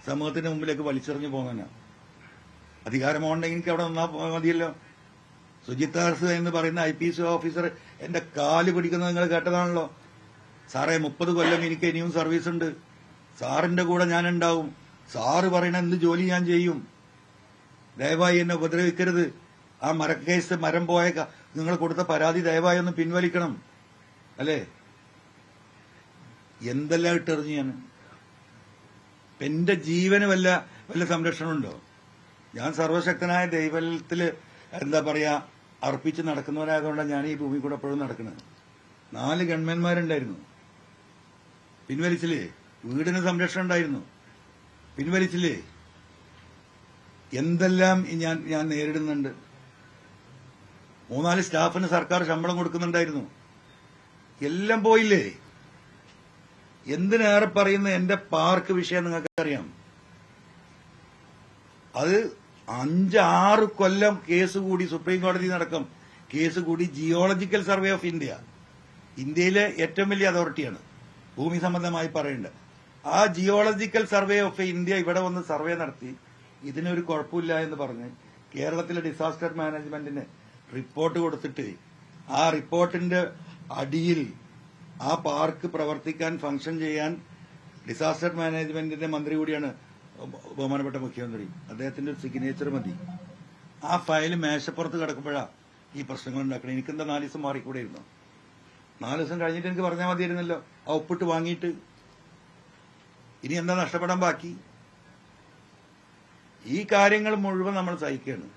സമൂഹത്തിന്റെ മുമ്പിലേക്ക് വലിച്ചെറിഞ്ഞു പോകുന്ന അധികാരമുണ്ടെങ്കിൽ എനിക്ക് അവിടെ നിന്നാ മതിയല്ലോ. സുജിത് ദാസ് എന്ന് പറയുന്ന IPS ഓഫീസർ എന്റെ കാല് പിടിക്കുന്നത് നിങ്ങൾ കേട്ടതാണല്ലോ. സാറേ 30 കൊല്ലം എനിക്ക് ഇനിയും സർവീസ് ഉണ്ട്, സാറിന്റെ കൂടെ ഞാൻ ഉണ്ടാവും, സാറ് പറയുന്ന എന്ത് ജോലി ഞാൻ ചെയ്യും, ദയവായി എന്നെ ഉപദ്രവിക്കരുത്, ആ മരക്കേസ് മരം പോയ നിങ്ങൾ കൊടുത്ത പരാതി ദയവായി ഒന്ന് പിൻവലിക്കണം. അല്ലേ, എന്തെല്ലാം ഇട്ടെറിഞ്ഞു ഞാൻ. എന്റെ ജീവന് വല്ല സംരക്ഷണമുണ്ടോ? ഞാൻ സർവശക്തനായ ദൈവത്തില് എന്താ പറയാ അർപ്പിച്ച് നടക്കുന്നവരായതുകൊണ്ടാണ് ഞാൻ ഈ ഭൂമി കൂടെ എപ്പോഴും നടക്കുന്നത്. 4 ഗവൺമെന്റ്മാരുണ്ടായിരുന്നു, പിൻവലിച്ചില്ലേ? വീടിന് സംരക്ഷണം ഉണ്ടായിരുന്നു, പിൻവലിച്ചില്ലേ? എന്തെല്ലാം ഞാൻ നേരിടുന്നുണ്ട്. 3-4 സ്റ്റാഫിന് സർക്കാർ ശമ്പളം കൊടുക്കുന്നുണ്ടായിരുന്നു, എല്ലാം പോയില്ലേ? എന്തിനേറെ പറയുന്ന എന്റെ പാർക്ക് വിഷയം നിങ്ങൾക്കറിയാം. അത് 5-6 കൊല്ലം കേസ് കൂടി സുപ്രീം കോടതി നടക്കും. കേസ് കൂടി ജിയോളജിക്കൽ സർവേ ഓഫ് ഇന്ത്യയിലെ ഏറ്റവും വലിയ അതോറിറ്റിയാണ് ഭൂമി സംബന്ധമായി പറയേണ്ടത്. ആ ജിയോളജിക്കൽ സർവേ ഓഫ് ഇന്ത്യ ഇവിടെ വന്ന് സർവേ നടത്തി ഇതിനൊരു കുഴപ്പമില്ല എന്ന് പറഞ്ഞ് കേരളത്തിലെ ഡിസാസ്റ്റർ മാനേജ്മെന്റിന് റിപ്പോർട്ട് കൊടുത്തിട്ട് ആ റിപ്പോർട്ടിന്റെ അടിയിൽ ആ പാർക്ക് പ്രവർത്തിക്കാൻ ഫംഗ്ഷൻ ചെയ്യാൻ ഡിസാസ്റ്റർ മാനേജ്മെന്റിന്റെ മന്ത്രി കൂടിയാണ് ബഹുമാനപ്പെട്ട മുഖ്യമന്ത്രി, അദ്ദേഹത്തിന്റെ ഒരു സിഗ്നേച്ചർ മതി. ആ ഫയൽ മേശപ്പുറത്ത് കിടക്കുമ്പോഴാണ് ഈ പ്രശ്നങ്ങൾ ഉണ്ടാക്കണം. എനിക്കെന്താ 4 ദിവസം മാറിക്കൂടെയിരുന്നു? 4 ദിവസം കഴിഞ്ഞിട്ട് എനിക്ക് പറഞ്ഞാൽ മതിയായിരുന്നല്ലോ, ആ ഒപ്പിട്ട് വാങ്ങിയിട്ട്. ഇനി എന്താ നഷ്ടപ്പെടാൻ ബാക്കി? ഈ കാര്യങ്ങൾ മുഴുവൻ നമ്മൾ സഹിക്കുകയാണ്.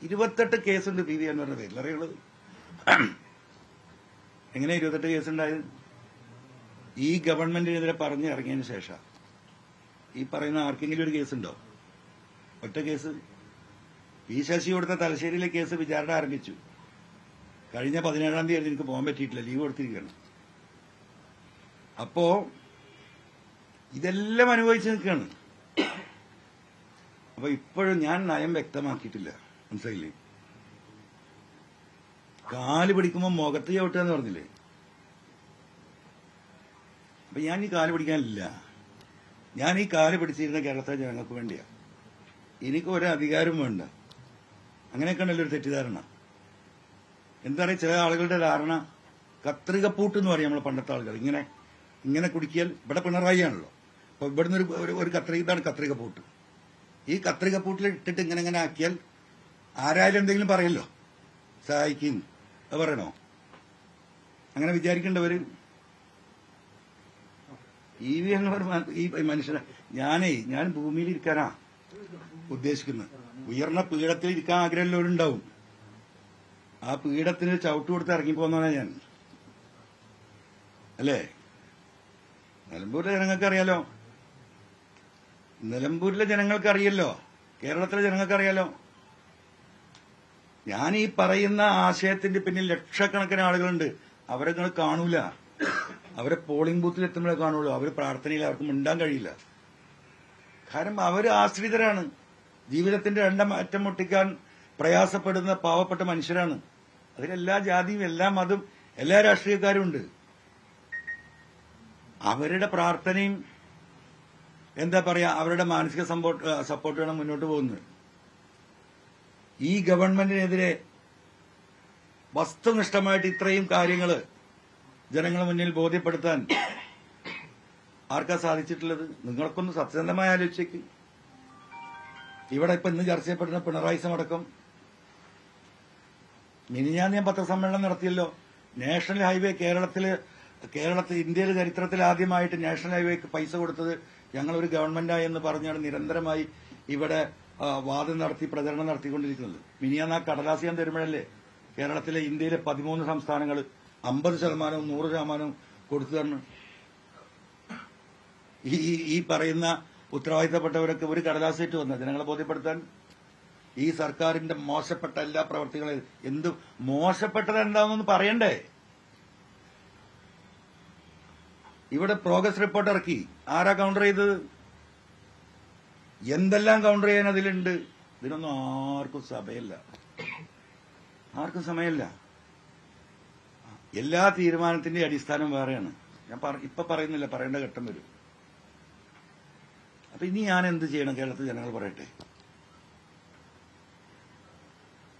28 കേസുണ്ട് PV അൻവറിന്റെ പേരിൽ, അറിയുള്ളത്. എങ്ങനെ 28 കേസുണ്ടായത്? ഈ ഗവൺമെന്റിനെതിരെ പറഞ്ഞു ഇറങ്ങിയതിന് ശേഷം ഈ പറയുന്ന ആർക്കെങ്കിലും ഒരു കേസുണ്ടോ? ഒറ്റ കേസ്. ശശി കൊടുത്ത തലശ്ശേരിയിലെ കേസ് വിചാരണ ആരംഭിച്ചു. കഴിഞ്ഞ 17-ാം തീയതി എനിക്ക് പോകാൻ പറ്റിയിട്ടില്ല, ലീവ് കൊടുത്തിരിക്കുകയാണ്. അപ്പോ ഇതെല്ലാം അനുഭവിച്ച് നിൽക്കുകയാണ്. അപ്പൊ ഇപ്പോഴും ഞാൻ നയം വ്യക്തമാക്കിയിട്ടില്ല, മനസ്സിലായില്ലേ? കാല് പിടിക്കുമ്പോൾ മുഖത്ത് ചവിട്ടുക എന്ന് പറഞ്ഞില്ലേ? അപ്പൊ ഞാൻ ഈ കാല് പിടിക്കാനില്ല. ഞാൻ ഈ കാല് പിടിച്ചിരുന്ന കേരളത്തിലെ ജനങ്ങൾക്ക് വേണ്ടിയാ. എനിക്ക് ഒരു അധികാരം വേണ്ട. അങ്ങനെയൊക്കെ ഉണ്ടല്ലോ ഒരു തെറ്റിദ്ധാരണ. എന്താ പറയുക, ചില ആളുകളുടെ ധാരണ കത്രികപ്പൂട്ട് എന്ന് പറയും നമ്മൾ പണ്ടത്തെ ആളുകൾ. ഇങ്ങനെ കുടിക്കിയാൽ, ഇവിടെ പിണറായി ആണല്ലോ, അപ്പൊ ഇവിടുന്ന് ഒരു ഇതാണ് കത്രികപ്പൂട്ട്. ഈ കത്രികപ്പൂട്ടിൽ ഇട്ടിട്ട് ഇങ്ങനെ ആക്കിയാൽ ആരായാലും എന്തെങ്കിലും പറയല്ലോ, സഹായിക്കും. അത് പറയണോ? അങ്ങനെ വിചാരിക്കേണ്ടവര് EV ഈ മനുഷ്യനെ ഞാൻ ഭൂമിയിൽ ഇരിക്കാനാ ഉദ്ദേശിക്കുന്നത്. ഉയർന്ന പീഠത്തിൽ ഇരിക്കാൻ ആഗ്രഹമുള്ളവരുണ്ടാവും. ആ പീഠത്തിന് ചവിട്ട് കൊടുത്ത് ഇറങ്ങിപ്പോന്നവനാ ഞാൻ, അല്ലേ? നിലമ്പൂരിലെ ജനങ്ങൾക്കറിയാലോ, കേരളത്തിലെ ജനങ്ങൾക്കറിയാലോ. ഞാൻ ഈ പറയുന്ന ആശയത്തിന്റെ പിന്നിൽ ലക്ഷക്കണക്കിന് ആളുകളുണ്ട്. അവരെ നിങ്ങൾ കാണൂല. അവരെ പോളിംഗ് ബൂത്തിൽ എത്തുമ്പോഴേ കാണുള്ളൂ. അവർ പ്രാർത്ഥനയിൽ അവർക്ക് മിണ്ടാൻ കഴിയില്ല. കാരണം അവർ ആശ്രിതരാണ്. ജീവിതത്തിന്റെ അറ്റം മുട്ടിക്കാൻ പ്രയാസപ്പെടുന്ന പാവപ്പെട്ട മനുഷ്യരാണ്. അതിലെല്ലാ ജാതിയും എല്ലാ മതവും എല്ലാ രാഷ്ട്രീയക്കാരും ഉണ്ട്. അവരുടെ പ്രാർത്ഥനയും എന്താ പറയാ അവരുടെ മാനസിക സപ്പോർട്ടാണ് മുന്നോട്ട് പോകുന്നത്. ഈ ഗവൺമെന്റിനെതിരെ വസ്തുനിഷ്ഠമായിട്ട് ഇത്രയും കാര്യങ്ങൾ ജനങ്ങളുടെ മുന്നിൽ ബോധ്യപ്പെടുത്താൻ ആർക്കാ സാധിച്ചിട്ടുള്ളത്? നിങ്ങൾക്കൊന്ന് സത്യസന്ധമായി ആലോചിച്ചേക്ക്. ഇവിടെ ഇപ്പൊ ഇന്ന് ചർച്ച ചെയ്യപ്പെടുന്ന പിണറായിസം അടക്കം മിനിഞ്ഞാന്ന് ഞാൻ പത്രസമ്മേളനം നടത്തിയല്ലോ. നാഷണൽ ഹൈവേ കേരളത്തിൽ ഇന്ത്യയിലെ ചരിത്രത്തിൽ ആദ്യമായിട്ട് നാഷണൽ ഹൈവേക്ക് പൈസ കൊടുത്തത് ഞങ്ങളൊരു ഗവൺമെന്റായി എന്ന് പറഞ്ഞാണ് നിരന്തരമായി ഇവിടെ വാദം നടത്തി പ്രചരണം നടത്തിക്കൊണ്ടിരിക്കുന്നത്. മിനിഞ്ഞാന്ന് ആ കടലാസ് ഞാൻ തരുമ്പോഴല്ലേ കേരളത്തിലെ ഇന്ത്യയിലെ 13 സംസ്ഥാനങ്ങൾ 50%, 100% കൊടുത്തു തരണം. ഈ പറയുന്ന ഉത്തരവാദിത്തപ്പെട്ടവരൊക്കെ ഒരു കടലാസേറ്റ് വന്ന ജനങ്ങളെ ബോധ്യപ്പെടുത്താൻ. ഈ സർക്കാരിന്റെ മോശപ്പെട്ട എല്ലാ പ്രവർത്തികളും എന്ത് മോശപ്പെട്ടത് എന്താണെന്ന് പറയണ്ടേ? ഇവിടെ പ്രോഗ്രസ് റിപ്പോർട്ട് ഇറക്കി. ആരാ കൗണ്ടർ ചെയ്തത്? എന്തെല്ലാം കൗണ്ടർ ചെയ്യാൻ അതിലുണ്ട്? ഇതിനൊന്നും ആർക്കും സഭയില്ല. ആർക്കും സമയമില്ല. എല്ലാ തീരുമാനത്തിന്റെ അടിസ്ഥാനം വേറെയാണ്. ഞാൻ ഇപ്പൊ പറയുന്നില്ല, പറയേണ്ട ഘട്ടം വരും. അപ്പൊ ഇനി ഞാൻ എന്ത് ചെയ്യണം? കേരളത്തിൽ ജനങ്ങൾ പറയട്ടെ.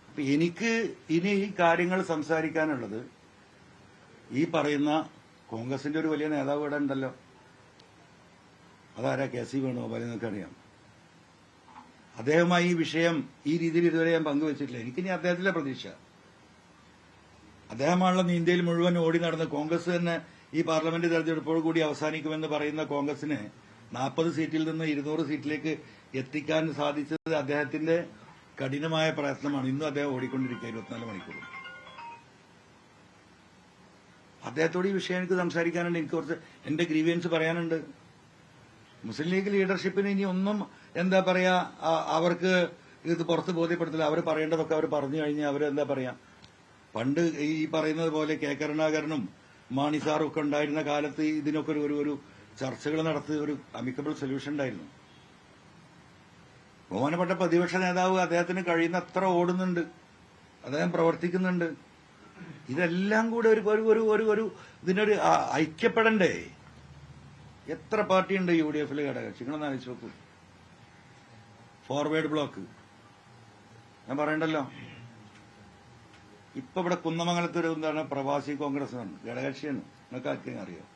അപ്പൊ എനിക്ക് ഇനി ഈ കാര്യങ്ങൾ സംസാരിക്കാനുള്ളത് ഈ പറയുന്ന കോൺഗ്രസിന്റെ ഒരു വലിയ നേതാവ് ഇവിടെ ഉണ്ടല്ലോ. അതാരാ? K C Venugopal. എന്നൊക്കെ അറിയാം. അദ്ദേഹവുമായി ഈ വിഷയം ഈ രീതിയിൽ ഇതുവരെ ഞാൻ പങ്കുവച്ചിട്ടില്ല. എനിക്കിനി അദ്ദേഹത്തിലെ പ്രതീക്ഷ. അദ്ദേഹമാണല്ലോ ഇന്ത്യയിൽ മുഴുവൻ ഓടി നടന്ന കോൺഗ്രസ് തന്നെ ഈ പാർലമെന്റ് തെരഞ്ഞെടുപ്പോട് കൂടി അവസാനിക്കുമെന്ന് പറയുന്ന കോൺഗ്രസിനെ 40 സീറ്റിൽ നിന്ന് 200 സീറ്റിലേക്ക് എത്തിക്കാൻ സാധിച്ചത് അദ്ദേഹത്തിന്റെ കഠിനമായ പ്രയത്നമാണ്. ഇന്നും അദ്ദേഹം ഓടിക്കൊണ്ടിരിക്കുക 24 മണിക്കൂർ. അദ്ദേഹത്തോട് ഈ വിഷയം എനിക്ക് സംസാരിക്കാനുണ്ട്. എനിക്ക് കുറച്ച് എന്റെ ഗ്രീവിയൻസ് പറയാനുണ്ട്. മുസ്ലിം ലീഗ് ലീഡർഷിപ്പിന് ഇനി ഒന്നും എന്താ പറയാ, അവർക്ക് ഇത് പുറത്ത് ബോധ്യപ്പെടുത്തില്ല. അവർ പറയേണ്ടതൊക്കെ അവർ പറഞ്ഞു കഴിഞ്ഞാൽ അവരെന്താ പറയാ, പണ്ട് ഈ പറയുന്നത് പോലെ കെ കരുണാകരനും മാണി സാറും ഒക്കെ ഉണ്ടായിരുന്ന കാലത്ത് ഇതിനൊക്കെ ഒരു ചർച്ചകൾ നടത്തി ഒരു അമിക്കബിൾ സൊല്യൂഷൻ ഉണ്ടായിരുന്നു. ബഹുമാനപ്പെട്ട പ്രതിപക്ഷ നേതാവ് അദ്ദേഹത്തിന് കഴിയുന്നത്ര ഓടുന്നുണ്ട്, അദ്ദേഹം പ്രവർത്തിക്കുന്നുണ്ട്. ഇതെല്ലാം കൂടെ ഒരു ഇതിനൊരു ഐക്യപ്പെടണ്ടേ? എത്ര പാർട്ടിയുണ്ട് UDF-ലെ ഘടകകക്ഷികളെന്ന് ആലോചിച്ച് നോക്കൂ. ഫോർവേഡ് ബ്ലോക്ക് ഞാൻ പറയണ്ടല്ലോ. ഇപ്പൊ ഇവിടെ കുന്നമംഗലത്തൊരു എന്താണ് പ്രവാസി കോൺഗ്രസ് ആണ്, ഘടകകക്ഷിയാണ്. നിങ്ങൾക്ക് ആർക്കെങ്കിലും അറിയാം?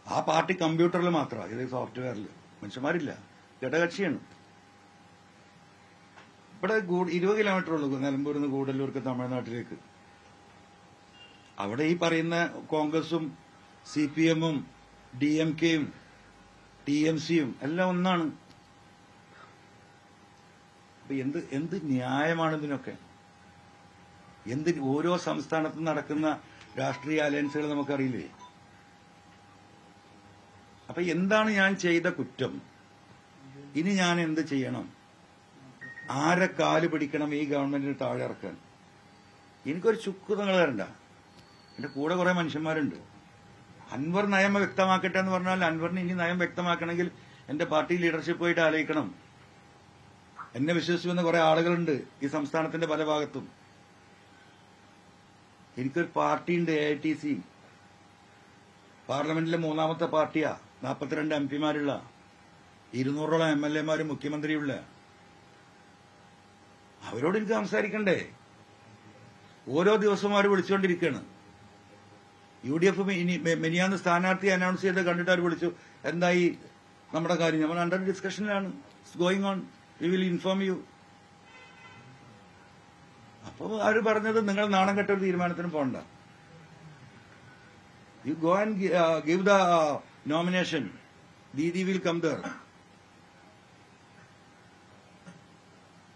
ആ പാർട്ടി കമ്പ്യൂട്ടറിൽ മാത്രമാണ്, ഇത് സോഫ്റ്റ്വെയറിൽ മനുഷ്യന്മാരില്ല. ഘടകകക്ഷിയാണ്. ഇവിടെ 20 കിലോമീറ്റർ ഉള്ളൂ നിലമ്പൂരിൽ നിന്ന് ഗൂഡല്ലൂർക്ക് തമിഴ്നാട്ടിലേക്ക്. അവിടെ ഈ പറയുന്ന കോൺഗ്രസും CPM-ഉം DMK-യും TMC-യും എല്ലാം ഒന്നാണ്. അപ്പൊ എന്ത് ന്യായമാണ് ഇതിനൊക്കെ? ഓരോ സംസ്ഥാനത്തും നടക്കുന്ന രാഷ്ട്രീയ അലയൻസുകൾ നമുക്കറിയില്ലേ? അപ്പൊ എന്താണ് ഞാൻ ചെയ്ത കുറ്റം? ഇനി ഞാൻ എന്ത് ചെയ്യണം? ആരെ കാല് പിടിക്കണം ഈ ഗവൺമെന്റിന് താഴെ ഇറക്കാൻ? എനിക്കൊരു ചുക്ക് നിങ്ങൾ തരണ്ട. എന്റെ കൂടെ കുറെ മനുഷ്യന്മാരുണ്ട്. അൻവർ നയം വ്യക്തമാക്കട്ടെ എന്ന് പറഞ്ഞാൽ അൻവറിന് ഇനി നയം വ്യക്തമാക്കണമെങ്കിൽ എന്റെ പാർട്ടി ലീഡർഷിപ്പ് പോയിട്ട് ആലോചിക്കണം. എന്നെ വിശ്വസിക്കുന്ന കുറെ ആളുകളുണ്ട് ഈ സംസ്ഥാനത്തിന്റെ പല ഭാഗത്തും. എനിക്കൊരു പാർട്ടിയുണ്ട്, AITC. പാർലമെന്റിലെ 3ാമത്തെ പാർട്ടിയാ. 42 MP-മാരുള്ള, 200ഓളം MLA-മാരും മുഖ്യമന്ത്രിയുള്ള. അവരോട് എനിക്ക് സംസാരിക്കണ്ടേ? ഓരോ ദിവസവും അവർ വിളിച്ചുകൊണ്ടിരിക്കുകയാണ്. UDF മിനിയാന്ന് സ്ഥാനാർത്ഥി അനൗൺസ് ചെയ്ത് കണ്ടിട്ട് അവർ വിളിച്ചു, എന്തായി നമ്മുടെ കാര്യം? നമ്മൾ അണ്ടർ ഡിസ്കഷനിലാണ്, it's going on, we will inform you. അപ്പൊ അവർ പറഞ്ഞത് നിങ്ങൾ നാണം കെട്ട ഒരു തീരുമാനത്തിന് പോകണ്ട, you go and give the nomination, Didi will come there.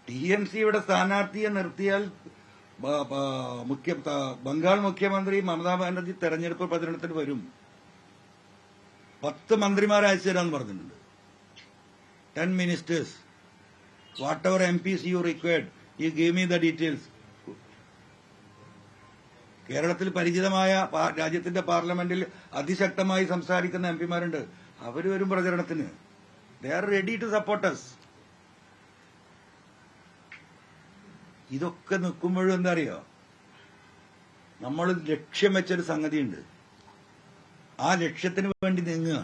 TMC-യുടെ സ്ഥാനാർത്ഥിയെ നിർത്തിയാൽ ബംഗാൾ മുഖ്യമന്ത്രി മമതാ ബാനർജി തെരഞ്ഞെടുപ്പ് പ്രചരണത്തിന് വരും. 10 മന്ത്രിമാരെ അയച്ചു തരാമെന്ന് പറഞ്ഞിട്ടുണ്ട്. 10 ministers, what ever MPs you required, you give me the details. കേരളത്തിൽ പരിചിതമായ രാജ്യത്തിന്റെ പാർലമെന്റിൽ അതിശക്തമായി സംസാരിക്കുന്ന MP-മാരുണ്ട്. അവർ വരും പ്രചരണത്തിന്. They are ready to support us. ഇതൊക്കെ നിൽക്കുമ്പോഴും എന്താ അറിയോ, നമ്മൾ ലക്ഷ്യം വെച്ചൊരു സംഗതിയുണ്ട്, ആ ലക്ഷ്യത്തിന് വേണ്ടി നീങ്ങുക.